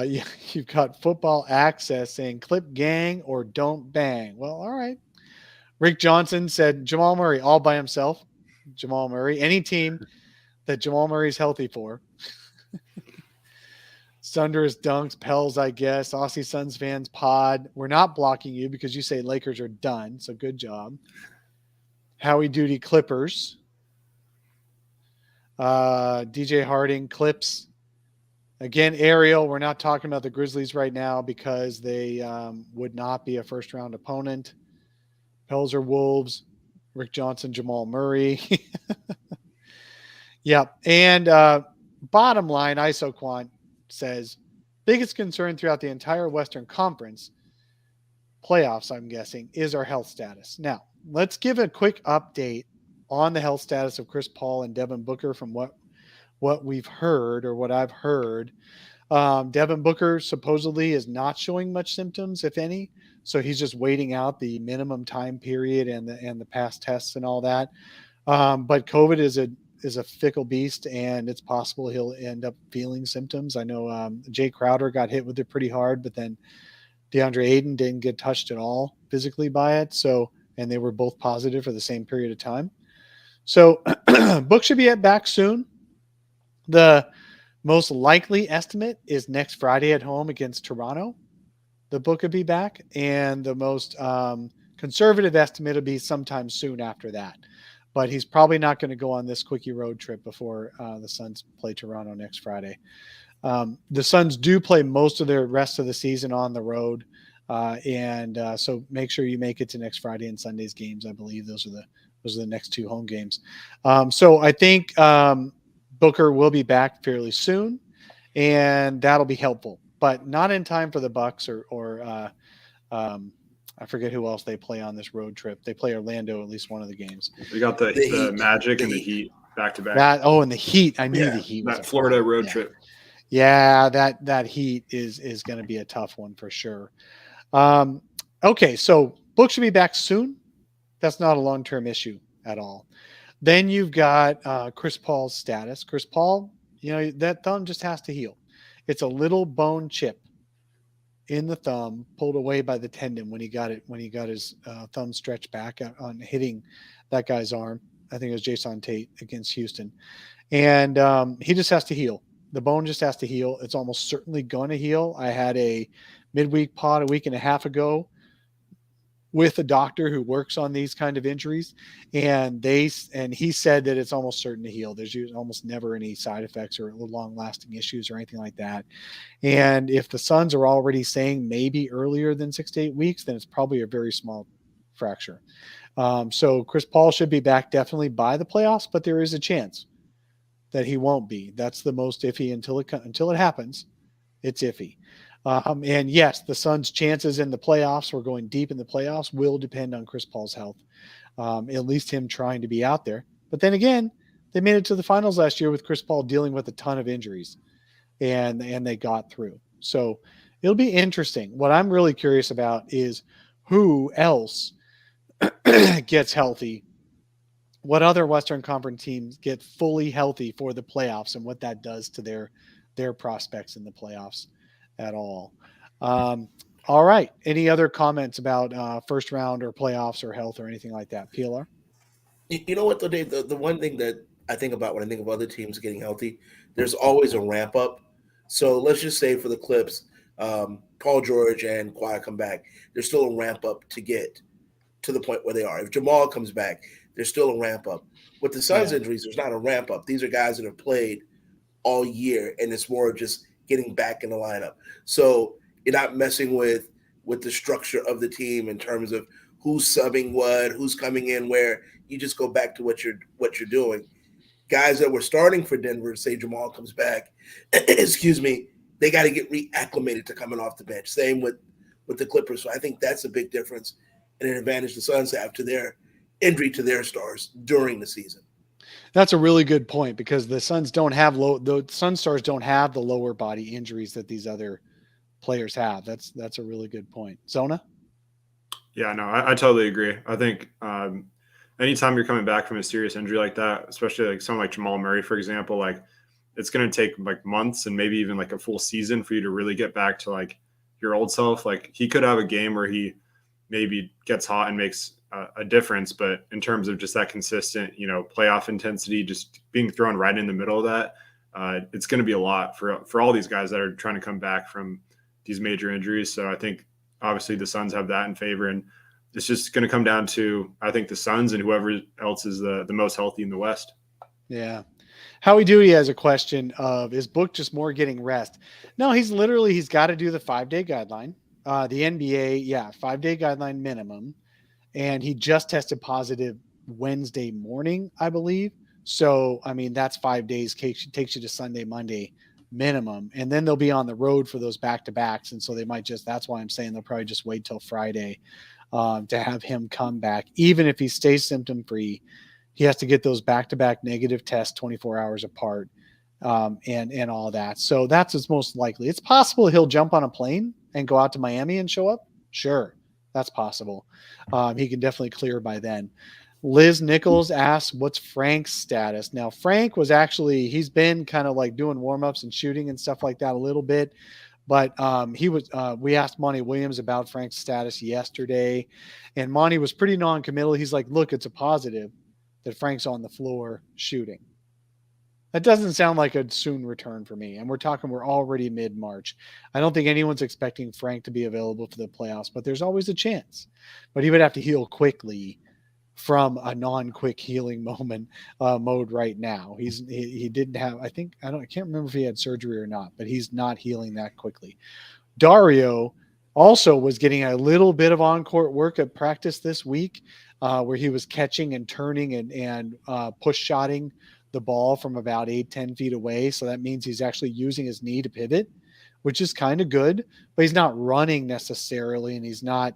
You've got Football Access saying clip gang or don't bang. Well, all right. Rick Johnson said Jamal Murray all by himself. Jamal Murray, any team that Jamal Murray's healthy for. Sunder's dunks, Pels, I guess. Aussie Suns fans pod. We're not blocking you because you say Lakers are done. So good job. Howie Duty Clippers. DJ Harding Clips. Again, Ariel, we're not talking about the Grizzlies right now because they would not be a first-round opponent. Pelzer Wolves, Rick Johnson, Jamal Murray. Yep. And bottom line, IsoQuant says, biggest concern throughout the entire Western Conference playoffs, I'm guessing, is our health status. Now, let's give a quick update on the health status of Chris Paul and Devin Booker from what we've heard or what I've heard. Devin Booker supposedly is not showing much symptoms, if any. So he's just waiting out the minimum time period and the past tests and all that. But COVID is a fickle beast, and it's possible he'll end up feeling symptoms. I know Jay Crowder got hit with it pretty hard, but then Deandre Ayton didn't get touched at all physically by it. So, and they were both positive for the same period of time. So Book should be back soon. The most likely estimate is next Friday at home against Toronto. The Book could be back, and the most conservative estimate will be sometime soon after that. But he's probably not going to go on this quickie road trip before the Suns play Toronto next Friday. The Suns do play most of their rest of the season on the road. So make sure you make it to next Friday and Sunday's games. I believe those are the next two home games. So I think Booker will be back fairly soon, and that'll be helpful, but not in time for the Bucks or I forget who else they play on this road trip. They play Orlando at least one of the games. We got the Magic and the Heat back to back. And the Heat. I knew the Heat was that Florida road trip. Yeah, that Heat is going to be a tough one for sure. Okay, so Book should be back soon. That's not a long-term issue at all. Then you've got Chris Paul's status. Chris Paul, that thumb just has to heal. It's a little bone chip in the thumb, pulled away by the tendon when he got his thumb stretched back on hitting that guy's arm. I think it was Jason Tate against Houston. And he just has to heal. The bone just has to heal. It's almost certainly going to heal. I had a midweek pod a week and a half ago with a doctor who works on these kind of injuries, and he said that it's almost certain to heal. There's almost never any side effects or long-lasting issues or anything like that. And if the Suns are already saying maybe earlier than 6 to 8 weeks, then it's probably a very small fracture. So Chris Paul should be back definitely by the playoffs, but there is a chance that he won't be. That's the most iffy until it happens. It's iffy. And yes, the Suns' chances in the playoffs, or going deep in the playoffs, will depend on Chris Paul's health. At least him trying to be out there. But then again, they made it to the finals last year with Chris Paul dealing with a ton of injuries, and they got through. So it'll be interesting. What I'm really curious about is who else gets healthy. What other Western Conference teams get fully healthy for the playoffs, and what that does to their prospects in the playoffs at all. All right. Any other comments about first round or playoffs or health or anything like that? PLR? You know what, though, Dave? The one thing that I think about when I think of other teams getting healthy, there's always a ramp up. So let's just say for the Clips, Paul George and Kawhi come back. There's still a ramp up to get to the point where they are. If Jamal comes back, there's still a ramp up. With the Suns injuries, there's not a ramp up. These are guys that have played all year, and it's more of just getting back in the lineup. So you're not messing with the structure of the team in terms of who's subbing what, who's coming in where. You just go back to what you're doing. Guys that were starting for Denver, say Jamal comes back, excuse me, they got to get reacclimated to coming off the bench. Same with the Clippers. So I think that's a big difference and an advantage the Suns have to their injury to their stars during the season. That's a really good point, because the Suns don't have the Sun stars don't have the lower body injuries that these other players have. That's a really good point. Zona? Yeah, no, I totally agree. I think anytime you're coming back from a serious injury like that, especially like someone like Jamal Murray, for example, like it's going to take like months and maybe even like a full season for you to really get back to like your old self. Like he could have a game where he maybe gets hot and makes a difference, but in terms of just that consistent, playoff intensity, just being thrown right in the middle of that, it's going to be a lot for all these guys that are trying to come back from these major injuries. So I think obviously the Suns have that in favor. And it's just going to come down to, I think, the Suns and whoever else is the most healthy in the West. Yeah. Howie Dewey has a question of, is Book just more getting rest? No, he's got to do the 5-day guideline. The NBA, 5-day guideline minimum. And he just tested positive Wednesday morning, I believe. So, I mean, that's 5 days, takes you to Sunday, Monday minimum. And then they'll be on the road for those back-to-backs. And so they might that's why I'm saying they'll probably just wait till Friday to have him come back. Even if he stays symptom-free, he has to get those back-to-back negative tests 24 hours apart and all that. So that's what's most likely. It's possible he'll jump on a plane and go out to Miami and show up. Sure, that's possible. He can definitely clear by then. Liz Nichols asks, what's Frank's status? Now, Frank was he's been kind of like doing warm-ups and shooting and stuff like that a little bit. But we asked Monty Williams about Frank's status yesterday, and Monty was pretty non-committal. He's like, look, it's a positive that Frank's on the floor shooting. That doesn't sound like a soon return for me. And we're already mid-March. I don't think anyone's expecting Frank to be available for the playoffs, but there's always a chance. But he would have to heal quickly from a non-quick healing mode right now. He didn't have, I can't remember if he had surgery or not, but he's not healing that quickly. Dario also was getting a little bit of on-court work at practice this week, where he was catching and turning and push shotting the ball from about 8-10 feet away. So that means he's actually using his knee to pivot, which is kind of good, but he's not running necessarily. And he's not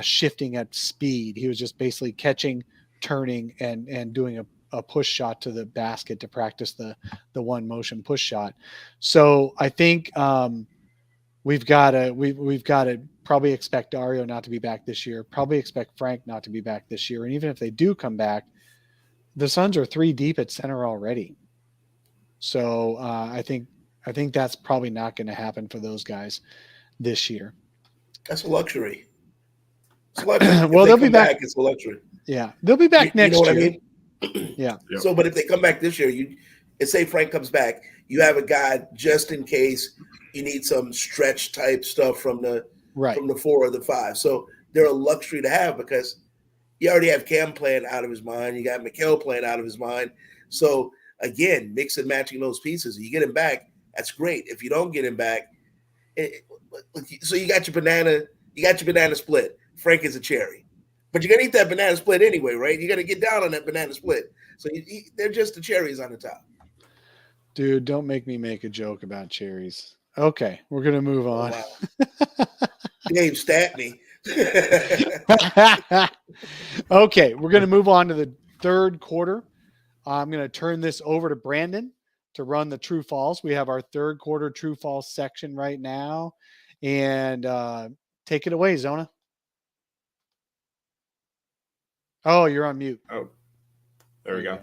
shifting at speed. He was just basically catching, turning and doing a push shot to the basket to practice the one motion push shot. So I think we've got to probably expect Dario not to be back this year, probably expect Frank not to be back this year. And even if they do come back, the Suns are 3 deep at center already. So I think that's probably not going to happen for those guys this year. That's a luxury. It's a luxury. Well, they'll be back. It's a luxury. Yeah, they'll be back next year. You know what I mean? Yeah. So, but if they come back this year, and say Frank comes back, you have a guy just in case you need some stretch type stuff from the 4 or the 5. So they're a luxury to have because you already have Cam playing out of his mind. You got Mikal playing out of his mind. So again, mix and matching those pieces. You get him back, that's great. If you don't get him back, so you got your banana split. Frank is a cherry, but you're gonna eat that banana split anyway, right? You got to get down on that banana split. So they're just the cherries on the top. Dude, don't make me make a joke about cherries. Okay, we're gonna move on. Wow. Dave Statney. Okay, we're gonna move on to the third quarter. I'm gonna turn this over to Brandon to run the true false. We have our third quarter true false section right now, and take it away, Zona. Oh, you're on mute. Oh, there we go.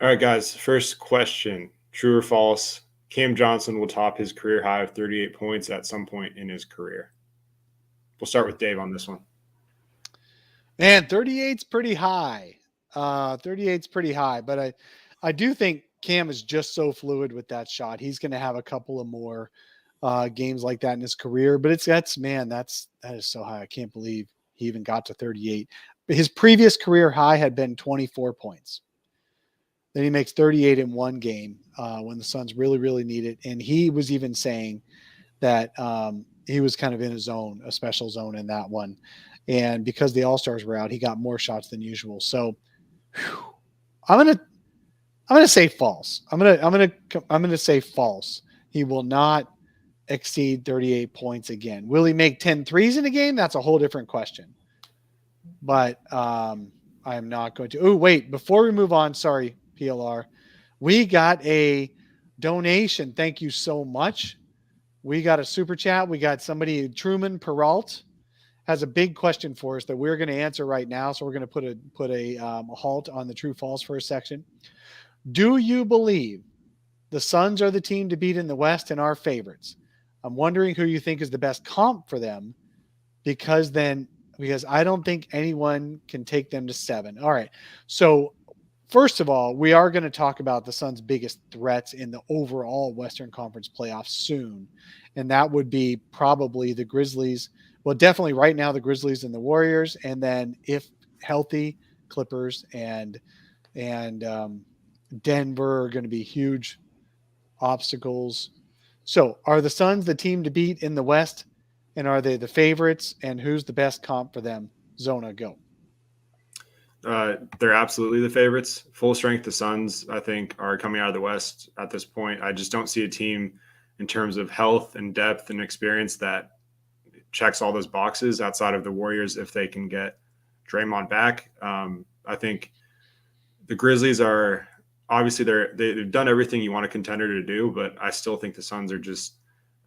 All right, guys. First question, true or false? Cam Johnson will top his career high of 38 points at some point in his career. We'll start with Dave on this one. Man, 38's pretty high. 38's pretty high, but I do think Cam is just so fluid with that shot. He's going to have a couple of more games like that in his career, but that is so high. I can't believe he even got to 38. His previous career high had been 24 points. Then he makes 38 in one game when the Suns really, really need it. And he was even saying that he was kind of in a zone, a special zone in that one. And because the All-Stars were out, he got more shots than usual. So I'm gonna say false. I'm gonna say false. He will not exceed 38 points again. Will he make 10 threes in a game? That's a whole different question. But I am not going to. Oh, wait, before we move on, sorry, PLR. We got a donation. Thank you so much. We got a super chat. We got somebody, Truman Peralt, has a big question for us that we're going to answer right now. So we're going to put a halt on the true false for a section. Do you believe the Suns are the team to beat in the West and are favorites? I'm wondering who you think is the best comp for them, because I don't think anyone can take them to 7. All right. So first of all, we are going to talk about the Suns' biggest threats in the overall Western Conference playoffs soon. And that would be probably the Grizzlies. Well, definitely right now the Grizzlies and the Warriors, and then if healthy, Clippers and Denver are going to be huge obstacles. So, are the Suns the team to beat in the West, and are they the favorites? And who's the best comp for them? Zona, go. They're absolutely the favorites. Full strength, the Suns, I think, are coming out of the West at this point. I just don't see a team in terms of health and depth and experience that checks all those boxes outside of the Warriors if they can get Draymond back. I think the Grizzlies are obviously they've done everything you want a contender to do, but I still think the Suns are just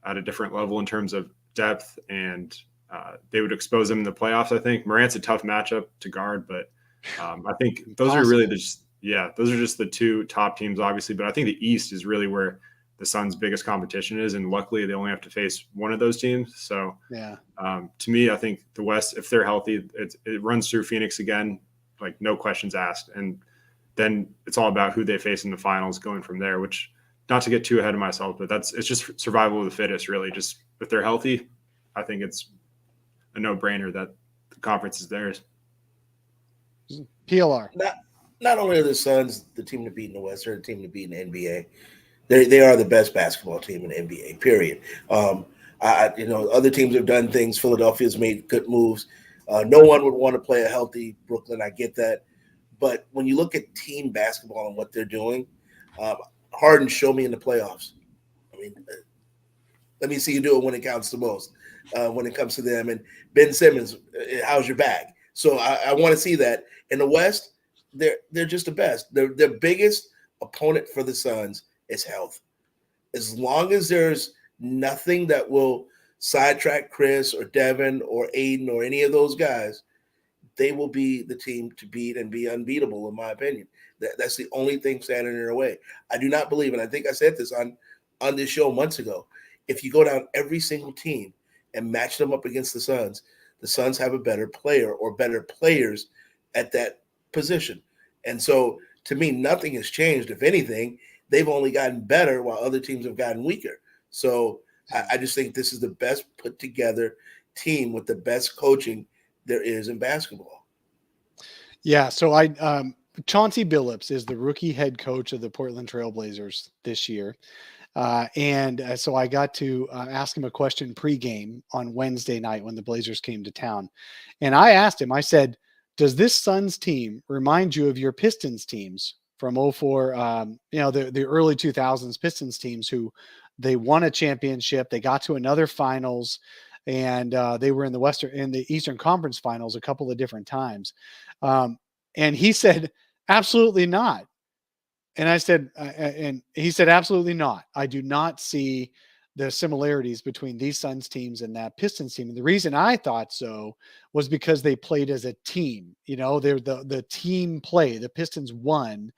at a different level in terms of depth, and they would expose them in the playoffs. I think Morant's a tough matchup to guard, but I think those are really those are just the two top teams, obviously. But I think the East is really where the Suns' biggest competition is, and luckily they only have to face one of those teams. So, to me, I think the West, if they're healthy, it runs through Phoenix again, like no questions asked, and then it's all about who they face in the finals going from there. Which, not to get too ahead of myself, but it's just survival of the fittest, really. Just if they're healthy, I think it's a no-brainer that the conference is theirs. PLR. Not only are the Suns the team to beat in the West, they're the team to beat in the NBA. They are the best basketball team in the NBA, period. Other teams have done things. Philadelphia's made good moves. No one would want to play a healthy Brooklyn. I get that. But when you look at team basketball and what they're doing, Harden, show me in the playoffs. I mean, let me see you do it when it counts the most, when it comes to them. And Ben Simmons, how's your bag? So I want to see that. In the West, they're just the best. Their biggest opponent for the Suns is health. As long as there's nothing that will sidetrack Chris or Devin or Aiden or any of those guys, they will be the team to beat and be unbeatable, in my opinion. That's the only thing standing in their way. I do not believe, and I think I said this on this show months ago, if you go down every single team and match them up against the Suns have a better player or better players at that position. And so, to me, nothing has changed. If anything, they've only gotten better while other teams have gotten weaker. So I just think this is the best put together team with the best coaching there is in basketball. Yeah. So Chauncey Billups is the rookie head coach of the Portland Trail Blazers this year. So I got to ask him a question pregame on Wednesday night when the Blazers came to town. And I asked him, I said, does this Suns team remind you of your Pistons teams from 2004, the early 2000s Pistons teams who they won a championship, they got to another finals, and they were in the Eastern Conference Finals a couple of different times. And he said, absolutely not. And I said, and he said, absolutely not. I do not see the similarities between these Suns teams and that Pistons team. And the reason I thought so was because they played as a team. They're the team play. The Pistons won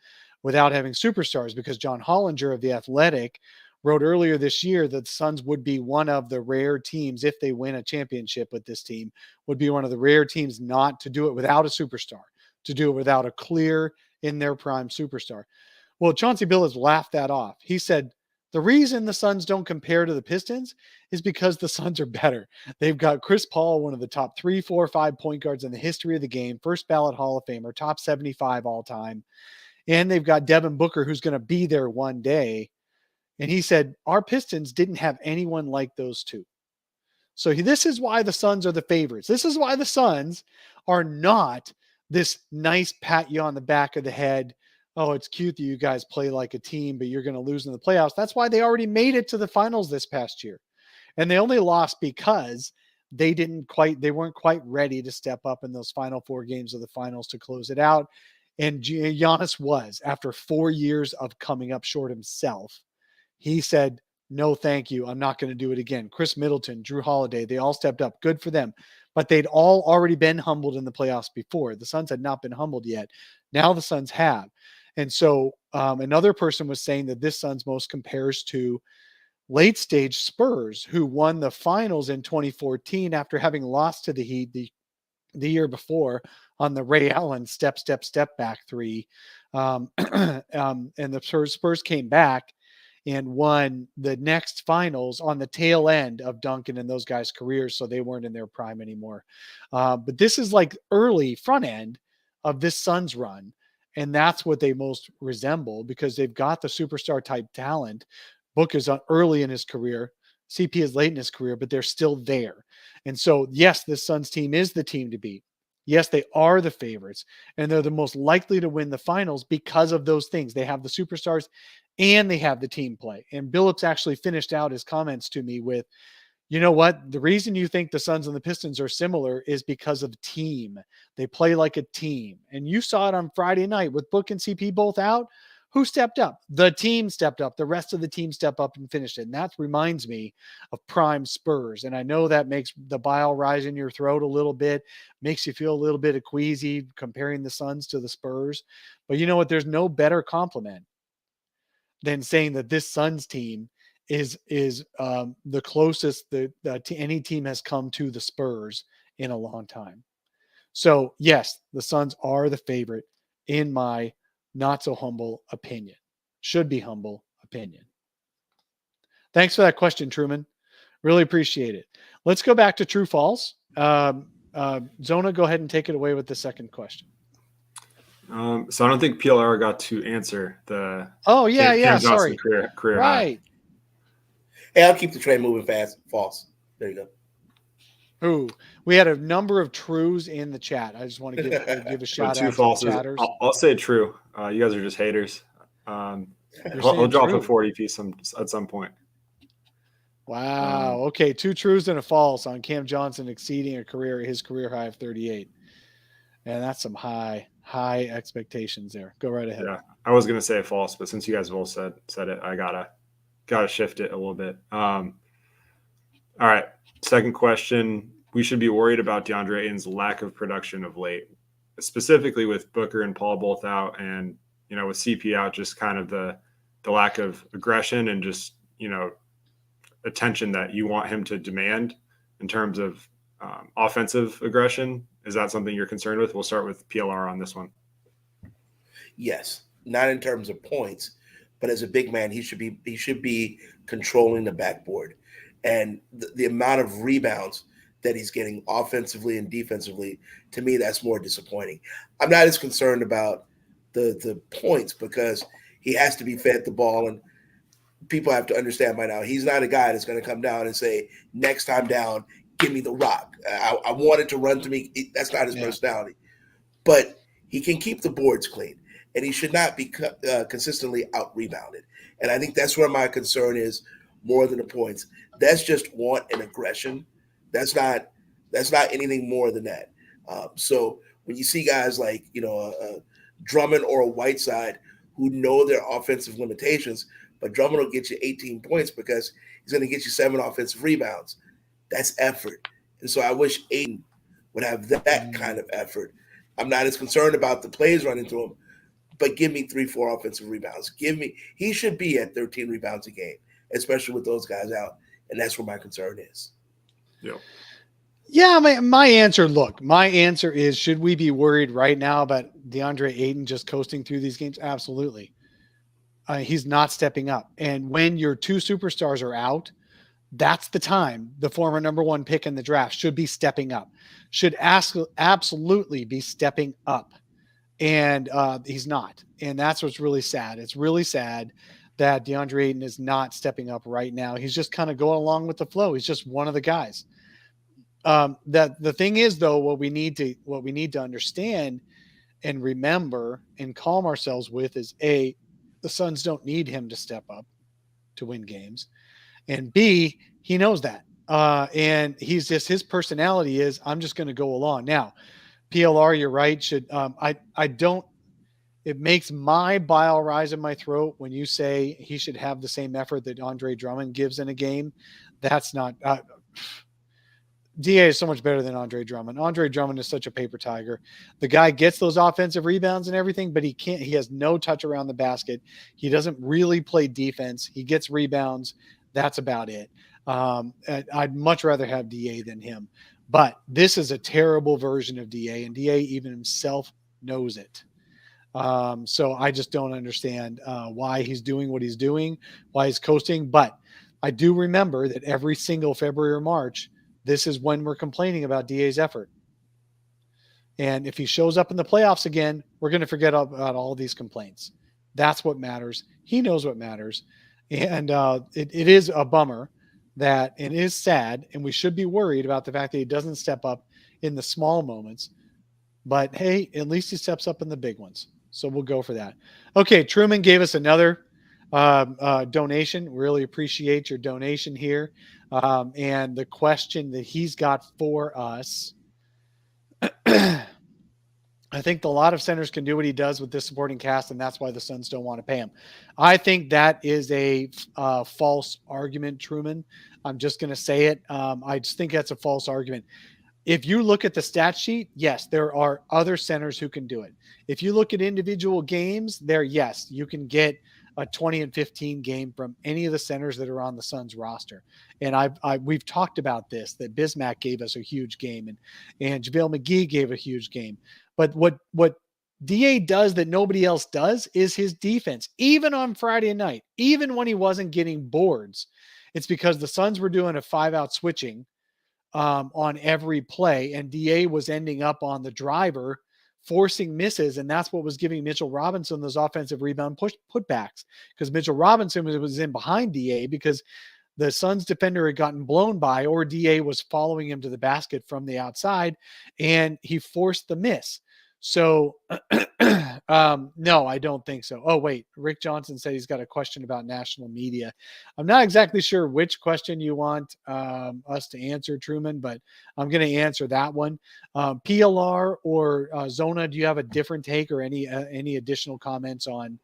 without having superstars because John Hollinger of The Athletic wrote earlier this year that the Suns would be one of the rare teams, if they win a championship with this team, would be one of the rare teams not to do it without a superstar, to do it without a clear in their prime superstar. Well, Chauncey Billups laughed that off. He said, the reason the Suns don't compare to the Pistons is because the Suns are better. They've got Chris Paul, one of the top 3, 4, 5 point guards in the history of the game, first ballot Hall of Famer, top 75 all time. And they've got Devin Booker, who's going to be there one day. And he said, our Pistons didn't have anyone like those two. So this is why the Suns are the favorites. This is why the Suns are not this nice pat you on the back of the head. Oh, it's cute that you guys play like a team, but you're going to lose in the playoffs. That's why they already made it to the finals this past year. And they only lost because they weren't quite ready to step up in those final 4 games of the finals to close it out. And Giannis was, after 4 years of coming up short himself, he said, no, thank you. I'm not going to do it again. Chris Middleton, Drew Holiday, they all stepped up. Good for them. But they'd all already been humbled in the playoffs before. The Suns had not been humbled yet. Now the Suns have. And so another person was saying that this Suns most compares to late stage Spurs, who won the finals in 2014 after having lost to the Heat the year before on the Ray Allen step back 3. And the Spurs came back and won the next finals on the tail end of Duncan and those guys' careers, so they weren't in their prime anymore. But this is like early front end of this Suns run, and that's what they most resemble because they've got the superstar type talent. Book is early in his career. CP is late in his career, but they're still there. And so, yes, this Suns team is the team to beat. Yes, they are the favorites, and they're the most likely to win the finals because of those things. They have the superstars and they have the team play. And Billups actually finished out his comments to me with, you know what? The reason you think the Suns and the Pistons are similar is because of team. They play like a team. And you saw it on Friday night with Book and CP both out. Who stepped up? The team stepped up. The rest of the team stepped up and finished it. And that reminds me of prime Spurs. And I know that makes the bile rise in your throat a little bit, makes you feel a little bit queasy comparing the Suns to the Spurs. But you know what? There's no better compliment than saying that this Suns team is the closest that any team has come to the Spurs in a long time. So yes, the Suns are the favorite in my not so humble opinion. Should be humble opinion. Thanks for that question, Truman. Really appreciate it. Let's go back to true false. Zona, go ahead and take it away with the second question. So I don't think PLR got to answer the. Oh yeah, Cam sorry. Career right. high. Hey, I'll keep the train moving fast. False. There you go. Ooh, we had a number of trues in the chat. I just want to give a shout out to the chatters. I'll say true. You guys are just haters. I'll drop a 40 piece at some point. Wow. Okay, 2 trues and a false on Cam Johnson exceeding his career high of 38. And that's some high expectations there. Go right ahead. Yeah, I was gonna say false, but since you guys both said it, I gotta shift it a little bit. All right. Second question. We should be worried about Deandre Ayton's lack of production of late, specifically with Booker and Paul both out, and with CP out, just kind of the lack of aggression and just attention that you want him to demand in terms of offensive aggression. Is that something you're concerned with? We'll start with PLR on this one. Yes, not in terms of points, but as a big man, he should be controlling the backboard, and the amount of rebounds that he's getting offensively and defensively, to me, that's more disappointing. I'm not as concerned about the points because he has to be fed the ball, and people have to understand by now, he's not a guy that's going to come down and say, next time down, give me the rock. I want it to run to me. That's not his personality. But he can keep the boards clean, and he should not be consistently out-rebounded. And I think that's where my concern is more than the points. That's just want and aggression. That's not anything more than that. So when you see guys like a Drummond or a Whiteside who know their offensive limitations, but Drummond will get you 18 points because he's going to get you 7 offensive rebounds. That's effort. And so I wish Ayton would have that kind of effort. I'm not as concerned about the plays running through him, but give me 3-4 offensive rebounds. He should be at 13 rebounds a game, especially with those guys out. And that's where my concern is. Yeah. Yeah, my answer is, should we be worried right now about Deandre Ayton just coasting through these games? Absolutely. He's not stepping up. And when your 2 superstars are out, that's the time the former number 1 pick in the draft should be stepping up, should absolutely be stepping up. And he's not. And that's what's really sad. It's really sad that Deandre Ayton is not stepping up right now. He's just kind of going along with the flow. He's just one of the guys. That the thing is, though, what we need to understand and remember and calm ourselves with is A, the Suns don't need him to step up to win games, and B, he knows that. And he's just, his personality is, I'm just going to go along. Now, PLR, you're right. It makes my bile rise in my throat when you say he should have the same effort that Andre Drummond gives in a game. That's not, DA is so much better than Andre Drummond. Andre Drummond is such a paper tiger. The guy gets those offensive rebounds and everything, but he has no touch around the basket. He doesn't really play defense. He gets rebounds. That's about it. I'd much rather have DA than him, but this is a terrible version of DA, and DA even himself knows it. So I just don't understand why he's doing what he's doing, why he's coasting. But I do remember that every single February or March, this is when we're complaining about DA's effort. And if he shows up in the playoffs again, we're going to forget about all these complaints. That's what matters. He knows what matters. And it is a bummer that it is sad. And we should be worried about the fact that he doesn't step up in the small moments. But hey, at least he steps up in the big ones. So we'll go for that. Okay, Truman gave us another donation. Really appreciate your donation here. And the question that he's got for us, I think a lot of centers can do what he does with this supporting cast, and that's why the Suns don't want to pay him. I think that is a false argument, Truman. I'm just going to say it. I just think that's a false argument. If you look at the stat sheet, yes, there are other centers who can do it. If you look at individual games, yes, you can get a 20 and 15 game from any of the centers that are on the Suns roster. And we've talked about this, that Bismack gave us a huge game and JaVale McGee gave a huge game. But what DA does that nobody else does is his defense. Even on Friday night, even when he wasn't getting boards, it's because the Suns were doing a 5-out switching on every play, and DA was ending up on the driver forcing misses, and that's what was giving Mitchell Robinson those offensive rebound putbacks, because Mitchell Robinson was in behind DA because the Suns defender had gotten blown by, or DA was following him to the basket from the outside, and he forced the miss. So, no, I don't think so. Oh, wait. Rick Johnson said he's got a question about national media. I'm not exactly sure which question you want us to answer, Truman, but I'm going to answer that one. PLR or Zona, do you have a different take or any additional comments on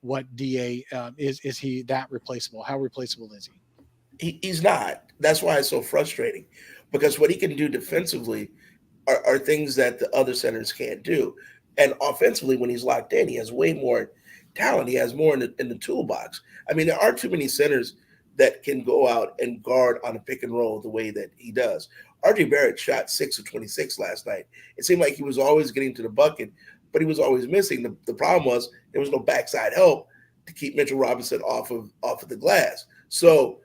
what DA is he that replaceable? How replaceable is he? He's not. That's why it's so frustrating, because what he can do defensively are things that the other centers can't do. And offensively, when he's locked in, he has way more talent. He has more in the toolbox. I mean, there aren't too many centers that can go out and guard on a pick and roll the way that he does. RJ Barrett shot 6 of 26 last night. It seemed like he was always getting to the bucket, but he was always missing. The problem was there was no backside help to keep Mitchell Robinson off of the glass. So,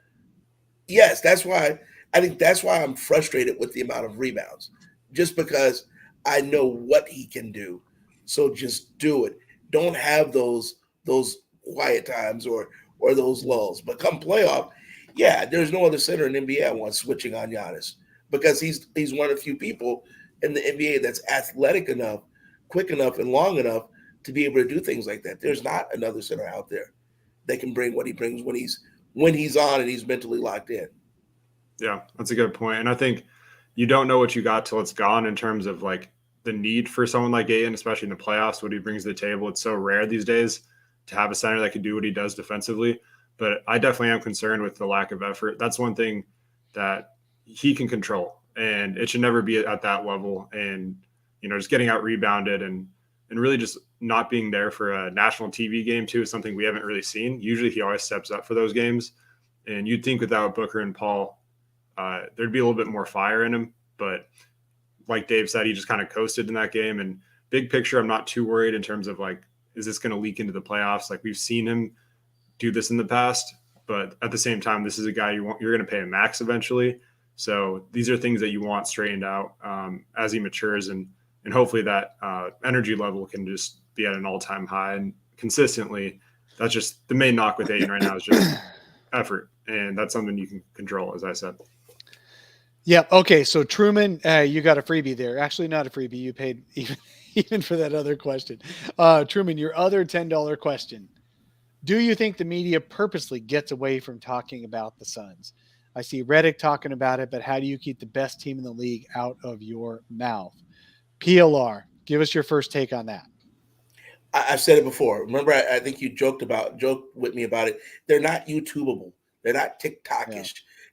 yes, that's why I'm frustrated with the amount of rebounds, just because I know what he can do. So just do it. Don't have those quiet times or those lulls. But come playoff, yeah, there's no other center in the NBA I want switching on Giannis, because he's one of the few people in the NBA that's athletic enough, quick enough, and long enough to be able to do things like that. There's not another center out there that can bring what he brings when he's on and he's mentally locked in. Yeah, that's a good point. And I think you don't know what you got till it's gone in terms of like the need for someone like Ayton, especially in the playoffs, what he brings to the table. It's so rare these days to have a center that can do what he does defensively. But I definitely am concerned with the lack of effort. That's one thing that he can control, and it should never be at that level. And, just getting out rebounded and really just not being there for a national TV game too is something we haven't really seen. Usually he always steps up for those games. And you'd think without Booker and Paul, there'd be a little bit more fire in him, but like Dave said, he just kind of coasted in that game. And big picture, I'm not too worried in terms of like, is this going to leak into the playoffs? Like, we've seen him do this in the past, but at the same time, this is a guy you're going to pay a max eventually. So these are things that you want straightened out as he matures, and hopefully that energy level can just be at an all-time high and consistently. That's just the main knock with Ayton right now is just effort, and that's something you can control, as I said. Yeah. Okay. So Truman, you got a freebie there. Actually, not a freebie. You paid even for that other question. Truman, your other $10 question. Do you think the media purposely gets away from talking about the Suns? I see Reddick talking about it, but how do you keep the best team in the league out of your mouth? PLR, give us your first take on that. I've said it before. Remember, I think you joked with me about it. They're not YouTubeable. They're not TikTokish. Yeah.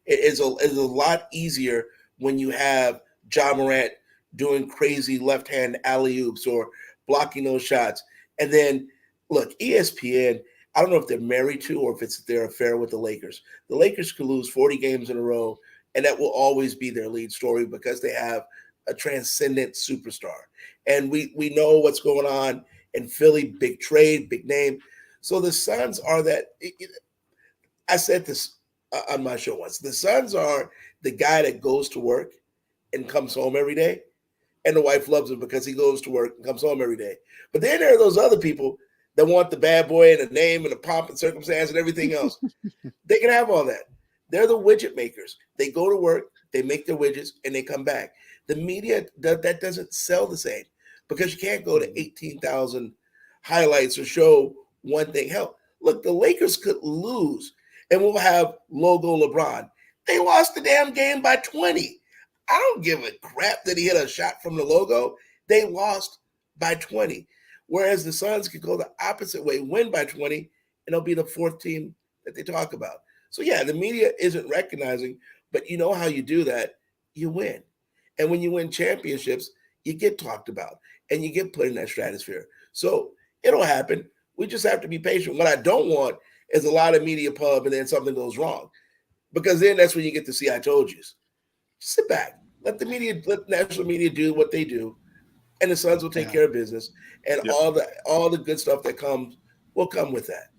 It's a lot easier when you have Ja Morant doing crazy left-hand alley-oops or blocking those shots. And then, look, ESPN, I don't know if they're married to or if it's their affair with the Lakers. The Lakers could lose 40 games in a row, and that will always be their lead story because they have a transcendent superstar. And we know what's going on And Philly, big trade, big name. So the Suns are that. I said this on my show once. The Suns are the guy that goes to work and comes home every day, and the wife loves him because he goes to work and comes home every day. But then there are those other people that want the bad boy and the name and the pomp and circumstance and everything else. They can have all that. They're the widget makers. They go to work, they make their widgets, and they come back. The media, that doesn't sell the same because you can't go to 18,000 highlights or show one thing. Hell, look, the Lakers could lose, and we'll have logo LeBron. They lost the damn game by 20. I don't give a crap that he hit a shot from the logo. They lost by 20. Whereas the Suns could go the opposite way, win by 20, and they'll be the fourth team that they talk about. So, yeah, the media isn't recognizing, but you know how you do that? You win. And when you win championships, you get talked about, and you get put in that stratosphere. So it'll happen. We just have to be patient. What I don't want is a lot of media pub and then something goes wrong, because then that's when you get to see I told yous. Sit back. Let the media, let national media do what they do, and the Suns will take care of business, and all the good stuff that comes will come with that.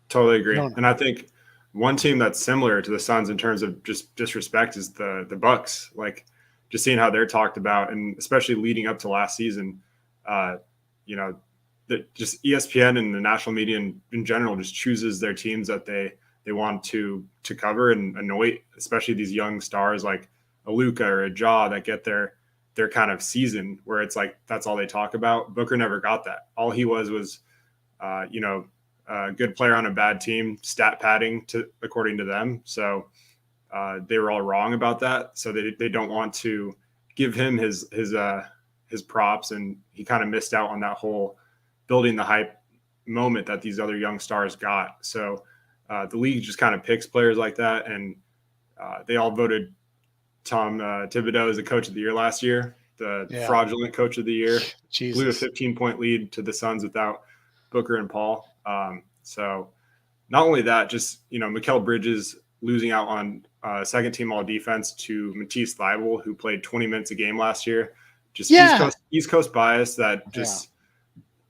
Totally agree. And I think one team that's similar to the Suns in terms of just disrespect is the Bucks. Like, just seeing how they're talked about, and especially leading up to last season, just ESPN and the national media in general just chooses their teams that they want to cover and anoint, especially these young stars like a Luka or a Ja that get their kind of season where it's like that's all they talk about. Booker never got that. All he was a good player on a bad team, stat padding according to them. So they were all wrong about that. So they don't want to give him his props, and he kind of missed out on that whole building the hype moment that these other young stars got. So the league just kind of picks players like that, and they all voted Tom Thibodeau as the coach of the year last year, the fraudulent coach of the year. Blew a 15-point lead to the Suns without Booker and Paul. So not only that, just, Mikal Bridges losing out on second team all defense to Matisse Thybulle, who played 20 minutes a game last year. Just East Coast bias that just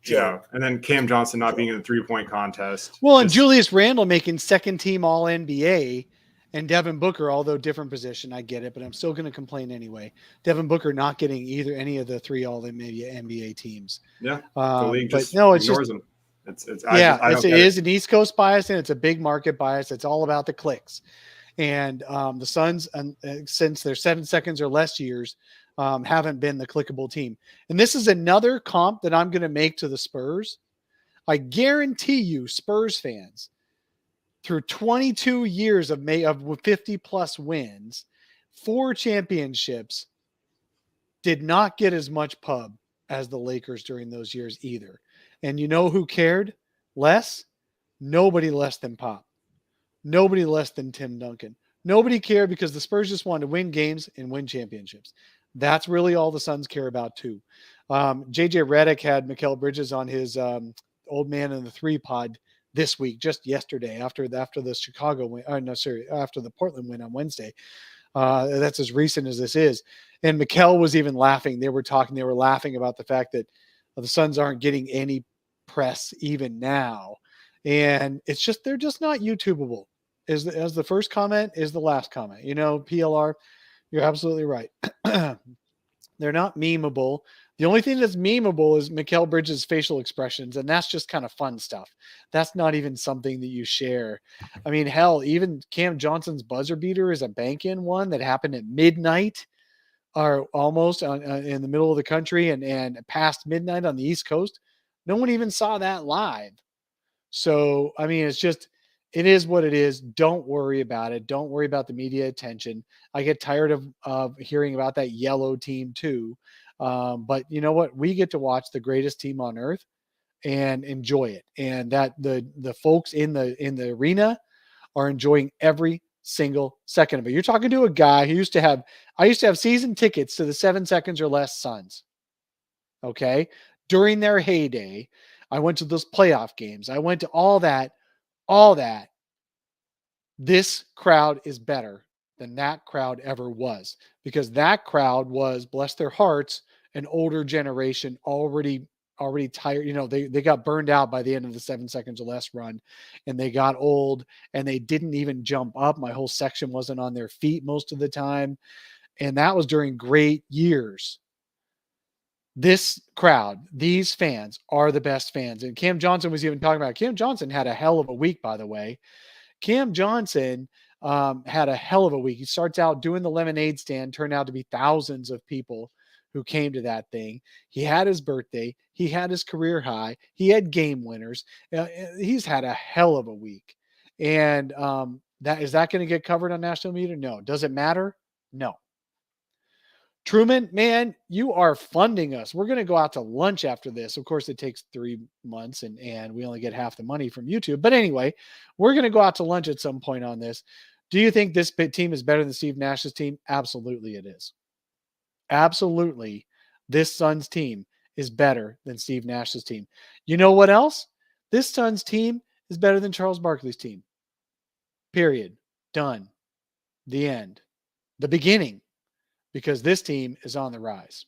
and then Cam Johnson not being in the 3-point contest. Well, and Julius Randle making second team all NBA, and Devin Booker, although different position, I get it, but I'm still going to complain anyway. Devin Booker not getting any of the 3 all NBA teams. Yeah. The league just ignores them. It is an East Coast bias, and it's a big market bias. It's all about the clicks. And the Suns, since they're 7 seconds or less years, haven't been the clickable team. And this is another comp that I'm going to make to the Spurs. I guarantee you, Spurs fans, through 22 years of 50 plus wins, 4 championships, did not get as much pub as the Lakers during those years either. And you know who cared less? Nobody less than Pop. Nobody less than Tim Duncan. Nobody cared because the Spurs just wanted to win games and win championships. That's really all the Suns care about too. JJ Redick had Mikal Bridges on his Old Man in the 3 pod this week, just yesterday after the Chicago win. After the Portland win on Wednesday. That's as recent as this is. And Mikal was even laughing. They were laughing about the fact that the Suns aren't getting any press even now. And it's just, they're just not YouTubeable. As the first comment is the last comment. PLR, you're absolutely right. They're not memeable. The only thing that's memeable is Mikal Bridges' facial expressions, and that's just kind of fun stuff. That's not even something that you share. I mean, hell, even Cam Johnson's buzzer beater is a bank-in one that happened at midnight, or almost in the middle of the country, and past midnight on the East Coast. No one even saw that live. So, I mean, it is what it is. Don't worry about it. Don't worry about the media attention. I get tired of hearing about that yellow team too. But you know what? We get to watch the greatest team on earth and enjoy it. And that the folks in the arena are enjoying every single second of it. You're talking to a guy who I used to have season tickets to the 7 seconds or less Suns. Okay. During their heyday, I went to those playoff games. I went to all that. This crowd is better than that crowd ever was, because that crowd was, bless their hearts, an older generation already already tired. You know, they got burned out by the end of the 7 seconds or less run, and they got old, and they didn't even jump up. My whole section wasn't on their feet most of the time. And that was during great years. This crowd, these fans are the best fans. And Cam Johnson was even talking about it. Cam Johnson had a hell of a week, by the way. Cam Johnson had a hell of a week. He starts out doing the lemonade stand, turned out to be thousands of people who came to that thing. He had his birthday. He had his career high. He had game winners. He's had a hell of a week. And is that going to get covered on national media? No. Does it matter? No. Truman, man, you are funding us. We're going to go out to lunch after this. Of course, it takes 3 months and we only get half the money from YouTube. But anyway, we're going to go out to lunch at some point on this. Do you think this team is better than Steve Nash's team? Absolutely it is. Absolutely. This Suns team is better than Steve Nash's team. You know what else? This Suns team is better than Charles Barkley's team. Period. Done. The end. The beginning. Because this team is on the rise.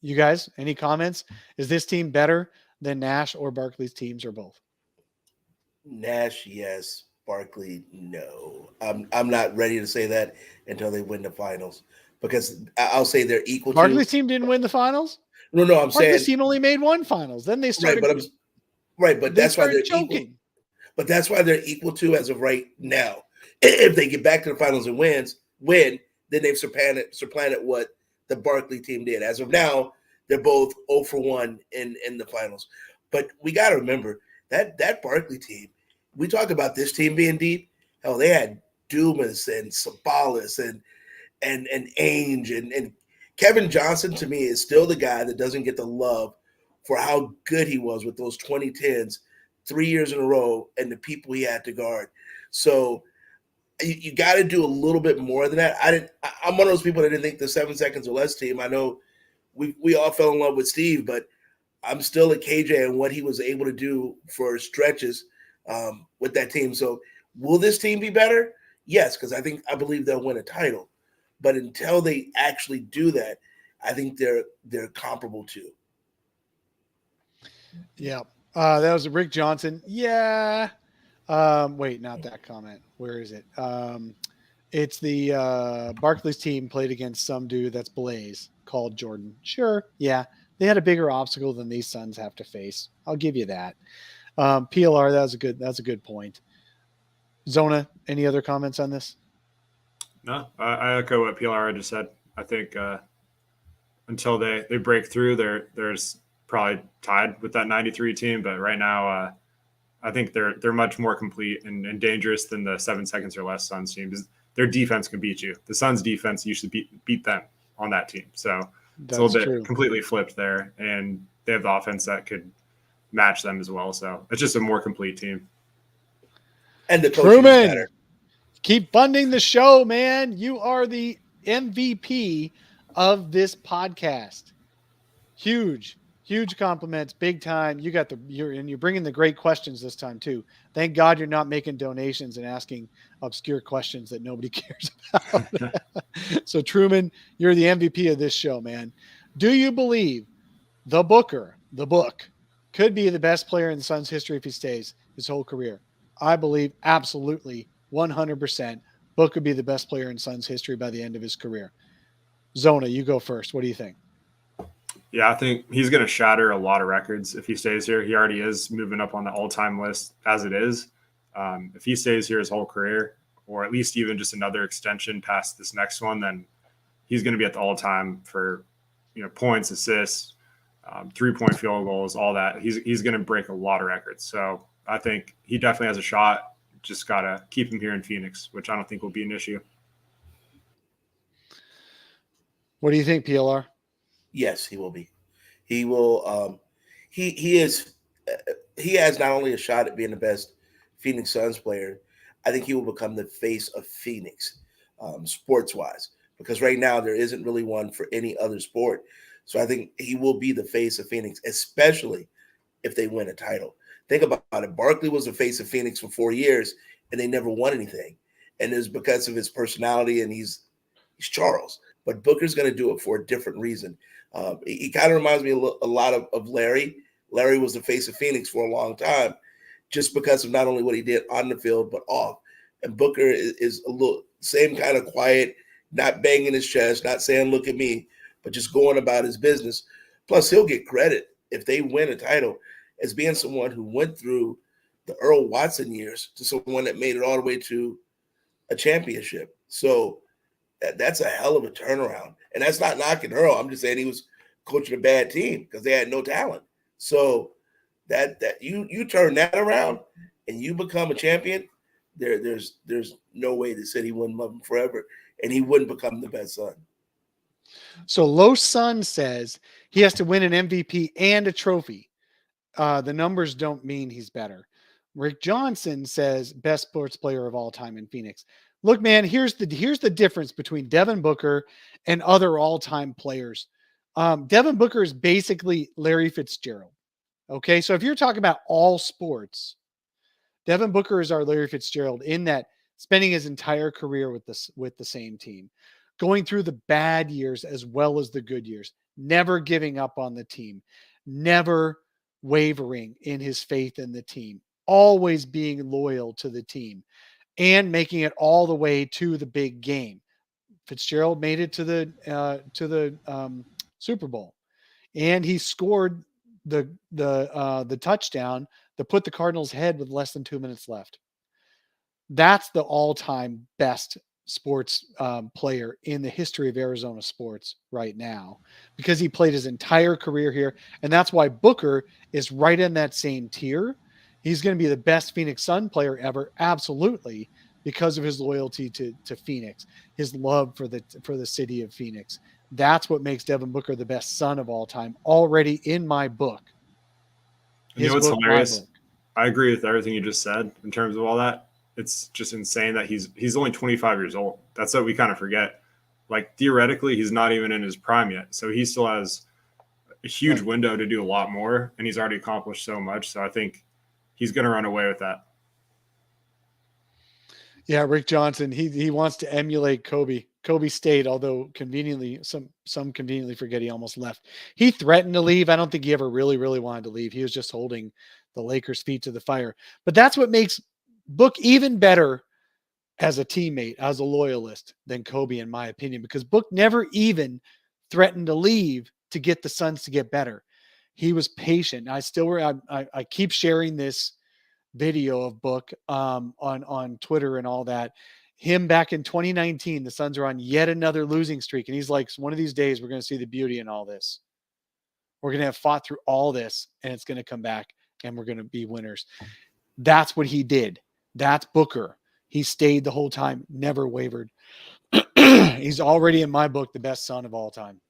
You guys, any comments? Is this team better than Nash or Barkley's teams or both? Nash, yes. Barkley, no. I'm not ready to say that until they win the finals, because I'll say they're equal. Barkley's team didn't win the finals? No, I'm Barkley's saying Barkley's team only made one finals. Then they started but that's why they're choking. Equal. But that's why they're equal to as of right now. If they get back to the finals and win, then they've supplanted what the Barkley team did. As of now, they're both 0 for 1 in the finals. But we got to remember that Barkley team, we talk about this team being deep. Hell, they had Dumas and Sabalas and Ainge and Kevin Johnson, to me, is still the guy that doesn't get the love for how good he was with those 2010s, 3 years in a row, and the people he had to guard. So you got to do a little bit more than that. I'm one of those people that didn't think the 7 seconds or less team. I know we all fell in love with Steve, but I'm still at KJ and what he was able to do for stretches with that team. So will this team be better? Yes, because I believe they'll win a title. But until they actually do that, I think they're comparable to. Yeah. That was Rick Johnson. Yeah. Wait, not that comment. Where is it? It's the Barkley's team played against some dude that's Blaze called Jordan. Sure. Yeah. They had a bigger obstacle than these Suns have to face. I'll give you that. PLR, that's a good point. Zona, any other comments on this? No, I echo what PLR just said. I think until they break through, there's probably tied with that 93 team. But right now, I think they're much more complete and dangerous than the 7 seconds or less Suns team. Their defense can beat you. The Suns defense usually beat them on that team. So it's a little bit completely flipped there. And they have the offense that could match them as well. So it's just a more complete team. And the coaching is better. Keep funding the show, man. You are the MVP of this podcast. Huge compliments, big time. You're bringing the great questions this time too. Thank God you're not making donations and asking obscure questions that nobody cares about. So Truman, you're the MVP of this show, man. Do you believe the book could be the best player in the Suns history if he stays his whole career? I believe absolutely 100% Book would be the best player in Suns history by the end of his career. Zona, you go first. What do you think? Yeah, I think he's going to shatter a lot of records if he stays here. He already is moving up on the all-time list as it is. If he stays here his whole career, or at least even just another extension past this next one, then he's going to be at the all-time for, points, assists, 3-point field goals, all that. He's going to break a lot of records. So I think he definitely has a shot. Just got to keep him here in Phoenix, which I don't think will be an issue. What do you think, PLR? Yes, he will be. He will. He is. He has not only a shot at being the best Phoenix Suns player. I think he will become the face of Phoenix, sports wise, because right now there isn't really one for any other sport. So I think he will be the face of Phoenix, especially if they win a title. Think about it. Barkley was the face of Phoenix for 4 years, and they never won anything. And it's because of his personality, and he's Charles. but Booker's going to do it for a different reason. He kind of reminds me a lot of Larry. Larry was the face of Phoenix for a long time, just because of not only what he did on the field but off. And Booker is a little same kind of quiet, not banging his chest, not saying "look at me," but just going about his business. Plus, he'll get credit if they win a title as being someone who went through the Earl Watson years to someone that made it all the way to a championship. So that's a hell of a turnaround. And that's not knocking Earl. I'm just saying he was coaching a bad team because they had no talent. So that you turn that around and you become a champion, there's no way to say he wouldn't love him forever and he wouldn't become the best son. So Low Sun says he has to win an MVP and a trophy. The numbers don't mean he's better. Rick Johnson says best sports player of all time in Phoenix. Look, man, here's the difference between Devin Booker and other all-time players. Devin Booker is basically Larry Fitzgerald. Okay, so if you're talking about all sports, Devin Booker is our Larry Fitzgerald in that spending his entire career with the same team, going through the bad years as well as the good years, never giving up on the team, never wavering in his faith in the team, always being loyal to the team, and making it all the way to the big game. Fitzgerald made it to the Super Bowl, and he scored the touchdown that put the Cardinals ahead with less than 2 minutes left. That's the all-time best sports player in the history of Arizona sports right now, because he played his entire career here. And that's why Booker is right in that same tier. He's going to be the best Phoenix Sun player ever. Absolutely. Because of his loyalty to Phoenix, his love for the city of Phoenix. That's what makes Devin Booker the best Sun of all time, already in my book. You know what's hilarious? I agree with everything you just said in terms of all that. It's just insane that he's only 25 years old. That's what we kind of forget. Like, theoretically, he's not even in his prime yet. So he still has a huge window to do a lot more, and he's already accomplished so much. So I think he's going to run away with that. Yeah, Rick Johnson, he wants to emulate Kobe. Kobe stayed, although conveniently, some conveniently forget he almost left. He threatened to leave. I don't think he ever really wanted to leave. He was just holding the Lakers' feet to the fire. But that's what makes Book even better as a teammate, as a loyalist, than Kobe, in my opinion, because Book never even threatened to leave to get the Suns to get better. He was patient. I keep sharing this video of Book on Twitter and all that. Him back in 2019, the Suns are on yet another losing streak. And he's like, one of these days, we're going to see the beauty in all this. We're going to have fought through all this, and it's going to come back, and we're going to be winners. That's what he did. That's Booker. He stayed the whole time, never wavered. He's already, in my book, the best Sun of all time.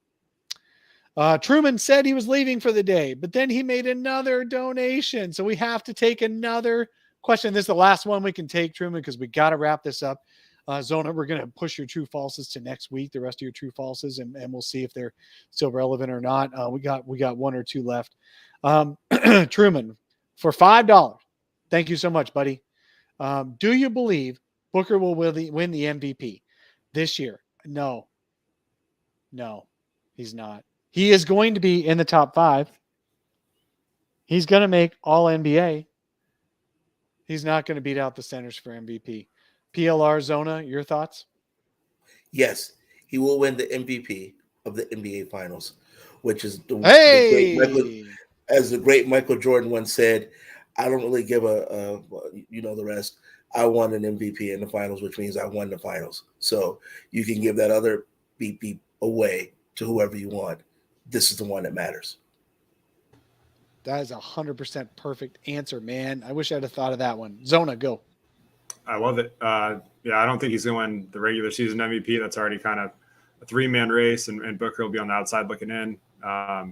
Truman said he was leaving for the day, but then he made another donation. So we have to take another question. This is the last one we can take, Truman, because we got to wrap this up. Zona, we're going to push your true falses to next week, the rest of your true falses, and we'll see if they're still relevant or not. We got one or two left. Truman, for $5. Thank you so much, buddy. Do you believe Booker will win the MVP this year? No, he's not. He is going to be in the top 5. He's going to make all NBA. He's not going to beat out the centers for MVP. PLR Zona, your thoughts? Yes, he will win the MVP of the NBA Finals, which is the great Michael Jordan once said, I don't really give the rest. I won an MVP in the finals, which means I won the finals. So you can give that other beep away to whoever you want. This is the one that matters. That is 100% perfect answer, man. I wish I'd have thought of that one. Zona, go. I love it. I don't think he's going to win the regular season MVP. That's already kind of a 3-man race, and Booker will be on the outside looking in,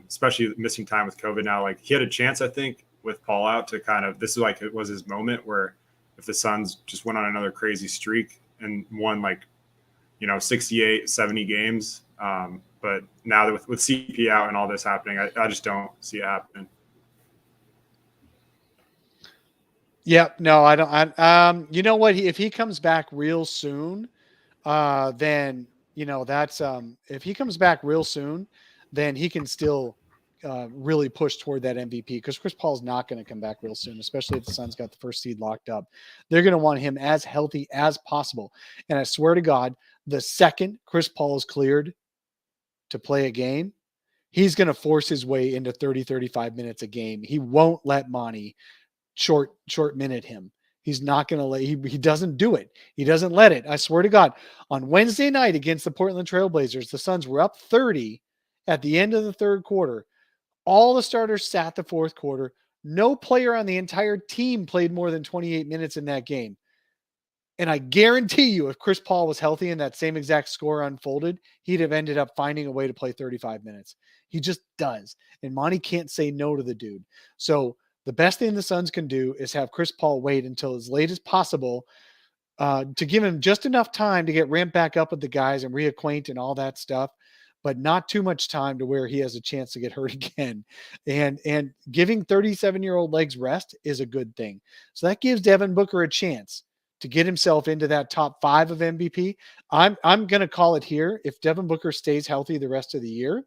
especially missing time with COVID now. Like, he had a chance, I think, with Paul out to kind of – this is like it was his moment where if the Suns just went on another crazy streak and won 68, 70 games. But now with CP out and all this happening, I just don't see it happening. Yeah, no, I don't. You know what? If he comes back real soon, then that's if he comes back real soon, then he can still really push toward that MVP, because Chris Paul's not going to come back real soon, especially if the Suns got the first seed locked up. They're going to want him as healthy as possible. And I swear to God, the second Chris Paul is cleared to play a game, he's going to force his way into 30, 35 minutes a game. He won't let Monty short minute him. He's not going to let, he doesn't do it. He doesn't let it. I swear to God, on Wednesday night against the Portland Trailblazers, the Suns were up 30 at the end of the third quarter. All the starters sat the fourth quarter. No player on the entire team played more than 28 minutes in that game. And I guarantee you, if Chris Paul was healthy and that same exact score unfolded, he'd have ended up finding a way to play 35 minutes. He just does. And Monty can't say no to the dude. So the best thing the Suns can do is have Chris Paul wait until as late as possible to give him just enough time to get ramped back up with the guys and reacquaint and all that stuff, but not too much time to where he has a chance to get hurt again. And giving 37-year-old legs rest is a good thing. So that gives Devin Booker a chance to get himself into that top 5 of MVP. I'm going to call it here. If Devin Booker stays healthy the rest of the year,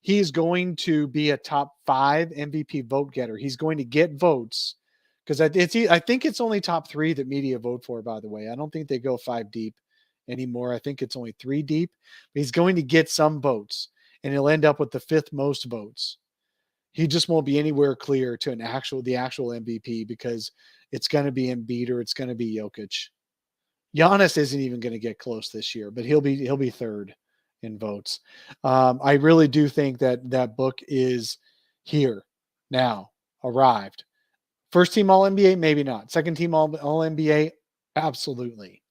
he's going to be a top 5 MVP vote getter. He's going to get votes, because I think it's only top 3 that media vote for, by the way. I don't think they go 5 deep anymore. I think it's only 3 deep. But he's going to get some votes, and he'll end up with the 5th most votes. He just won't be anywhere clear to the actual MVP, because it's going to be Embiid or it's going to be Jokic. Giannis isn't even going to get close this year, but he'll be 3rd in votes. I really do think that book is here now, arrived. First team All NBA, maybe not. Second team All NBA, absolutely.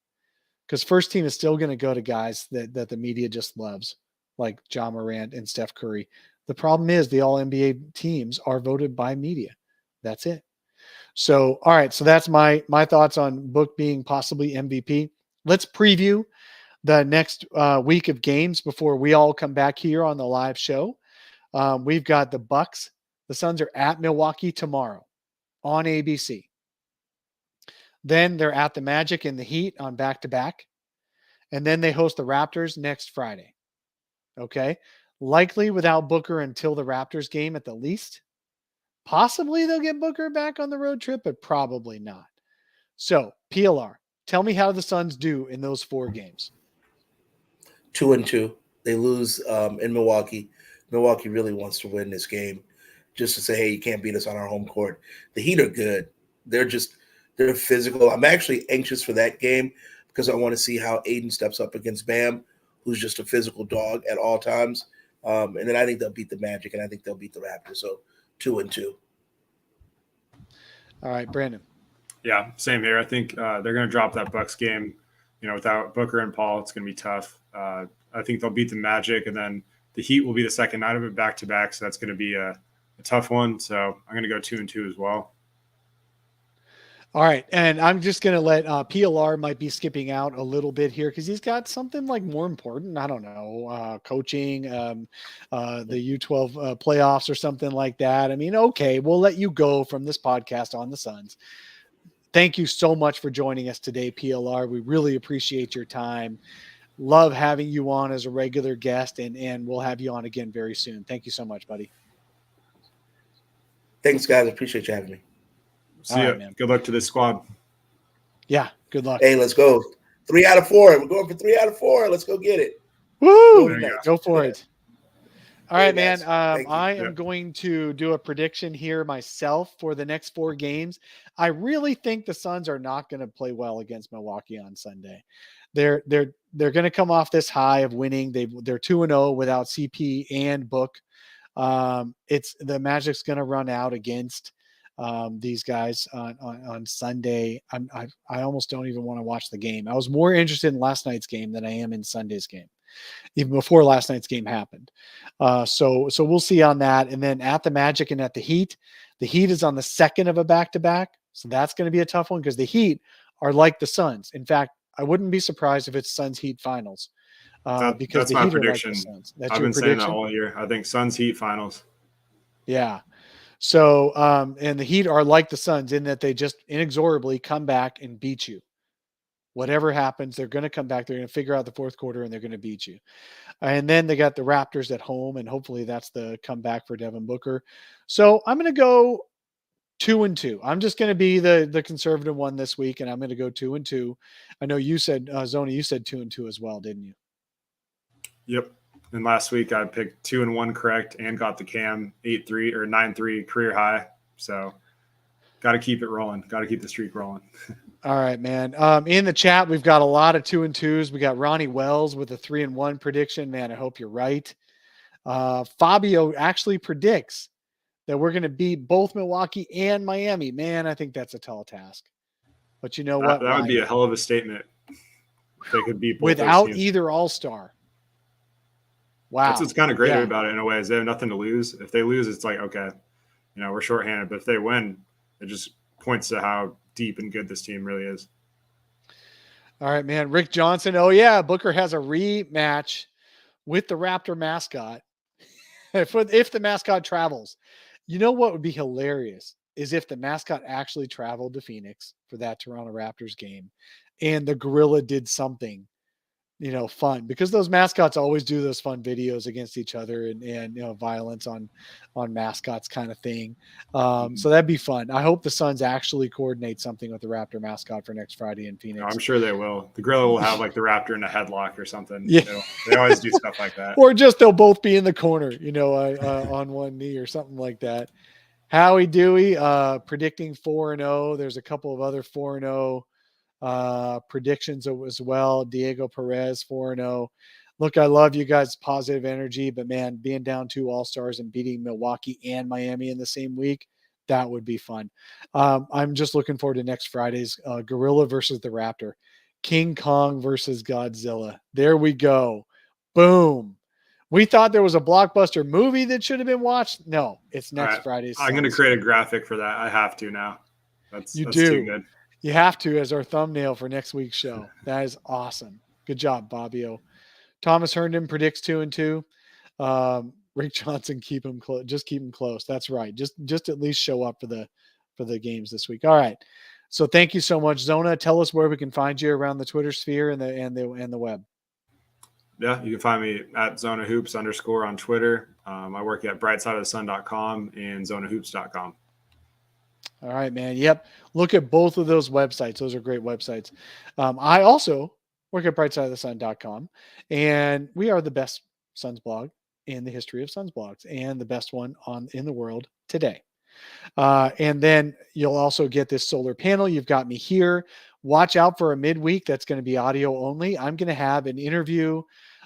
Because first team is still going to go to guys that the media just loves, like Ja Morant and Steph Curry. The problem is the All NBA teams are voted by media. That's it. So, all right. So that's my thoughts on Book being possibly MVP. Let's preview the next week of games before we all come back here on the live show. We've got the Bucks. The Suns are at Milwaukee tomorrow on ABC. Then they're at the Magic and the Heat on back-to-back. And then they host the Raptors next Friday. Okay. Likely without Booker until the Raptors game at the least. Possibly they'll get Booker back on the road trip, but probably not. So, PLR, tell me how the Suns do in those 4 games. 2-2. They lose in Milwaukee. Milwaukee really wants to win this game, just to say, hey, you can't beat us on our home court. The Heat are good. They're physical. I'm actually anxious for that game because I want to see how Ayton steps up against Bam, who's just a physical dog at all times. And then I think they'll beat the Magic, and I think they'll beat the Raptors. So 2-2. All right, Brandon. Yeah, same here. I think they're going to drop that Bucks game. Without Booker and Paul, it's going to be tough. I think they'll beat the Magic, and then the Heat will be the second night of it back-to-back, so that's going to be a tough one. So I'm going to go 2-2 as well. All right, and I'm just going to let PLR might be skipping out a little bit here because he's got something like more important. I don't know, coaching, the U12 playoffs or something like that. I mean, okay, we'll let you go from this podcast on the Suns. Thank you so much for joining us today, PLR. We really appreciate your time. Love having you on as a regular guest, and we'll have you on again very soon. Thank you so much, buddy. Thanks, guys. I appreciate you having me. See ya. Man. Good luck to this squad. Yeah, good luck. Hey, let's go. 3 out of 4. We're going for 3 out of 4. Let's go get it. Woo! Go for it. All right, man. I am Yeah. going to do a prediction here myself for the next 4 games. I really think the Suns are not going to play well against Milwaukee on Sunday. They're going to come off this high of winning. They're 2-0 without CP and Book. It's the Magic's going to run out against these guys on Sunday. I almost don't even want to watch the game. I was more interested in last night's game than I am in Sunday's game, even before last night's game happened. So we'll see on that. And then at the Magic and at the Heat is on the second of a back-to-back. So that's going to be a tough one because the Heat are like the Suns. In fact, I wouldn't be surprised if it's Suns Heat finals. Because that's the my Heat prediction. Are like the Suns. That's I've your been prediction? saying that all year. I think Suns Heat finals. Yeah. So, and the Heat are like the Suns in that they just inexorably come back and beat you. Whatever happens, they're going to come back. They're going to figure out the fourth quarter and they're going to beat you. And then they got the Raptors at home, and hopefully that's the comeback for Devin Booker. So I'm going to go 2-2. I'm just going to be the conservative one this week, and I'm going to go 2-2. I know you said, Zona, you said 2-2 as well, didn't you? Yep. And last week I picked 2-1 correct and got the Cam 8-3 or 9-3 career high. So got to keep it rolling. Got to keep the streak rolling. All right, man. In the chat, we've got a lot of 2-2s. We got Ronnie Wells with a 3-1 prediction. Man, I hope you're right. Fabio actually predicts that we're going to beat both Milwaukee and Miami. Man, I think that's a tall task. But you know what? That would be a hell of a statement. They could beat both without either All-Star. Wow. That's what's kind of great about it in a way, is they have nothing to lose. If they lose, it's like, okay, we're shorthanded. But if they win, it just points to how deep and good this team really is. All right, man. Rick Johnson. Oh, yeah. Booker has a rematch with the Raptor mascot. if the mascot travels. You know what would be hilarious is if the mascot actually traveled to Phoenix for that Toronto Raptors game and the gorilla did something, fun, because those mascots always do those fun videos against each other and violence on mascots kind of thing. So that'd be fun. I hope the Suns actually coordinate something with the Raptor mascot for next Friday in Phoenix. I'm sure they will. The gorilla will have like the Raptor in a headlock or something. Yeah. They always do stuff like that. Or just they'll both be in the corner, on one knee or something like that. Howie Dewey predicting 4-0. There's a couple of other 4-0 predictions as well. Diego Perez 4-0. Look, I love you guys' positive energy, but man, being down 2 All-Stars and beating Milwaukee and Miami in the same week, that would be fun. I'm just looking forward to next Friday's Gorilla versus the Raptor, King Kong versus Godzilla. There we go. Boom. We thought there was a blockbuster movie that should have been watched. No, it's next Friday's. I'm going to create a graphic for that. I have to now. That's too good. You have to as our thumbnail for next week's show. That is awesome. Good job, Bobbio. Thomas Herndon predicts 2-2. Rick Johnson, keep him close. Just keep him close. That's right. Just at least show up for the games this week. All right. So thank you so much, Zona. Tell us where we can find you around the Twitter sphere and the web. Yeah, you can find me at ZonaHoops_ on Twitter. I work at brightsideofthesun.com and zonahoops.com. All right, man. Yep. Look at both of those websites. Those are great websites. I also work at brightsideofthesun.com, and we are the best Suns blog in the history of Suns blogs and the best one in the world today. And then you'll also get this solar panel. You've got me here. Watch out for a midweek. That's going to be audio only. I'm going to have an interview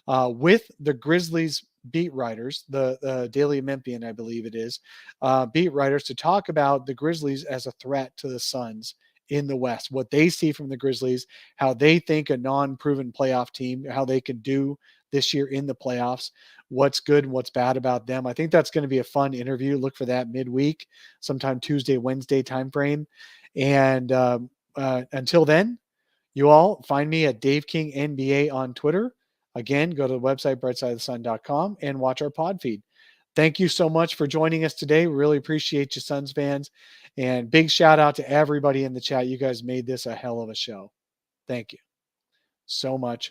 with the Grizzlies beat writers, the Daily Memphian, I believe it is, beat writers, to talk about the Grizzlies as a threat to the Suns in the West, what they see from the Grizzlies, how they think a non-proven playoff team, how they could do this year in the playoffs, what's good and what's bad about them. I think that's going to be a fun interview. Look for that midweek, sometime Tuesday, Wednesday timeframe. And until then, you all find me at Dave King NBA on Twitter. Again, go to the website, brightsideofthesun.com, and watch our pod feed. Thank you so much for joining us today. We really appreciate you, Suns fans. And big shout out to everybody in the chat. You guys made this a hell of a show. Thank you so much.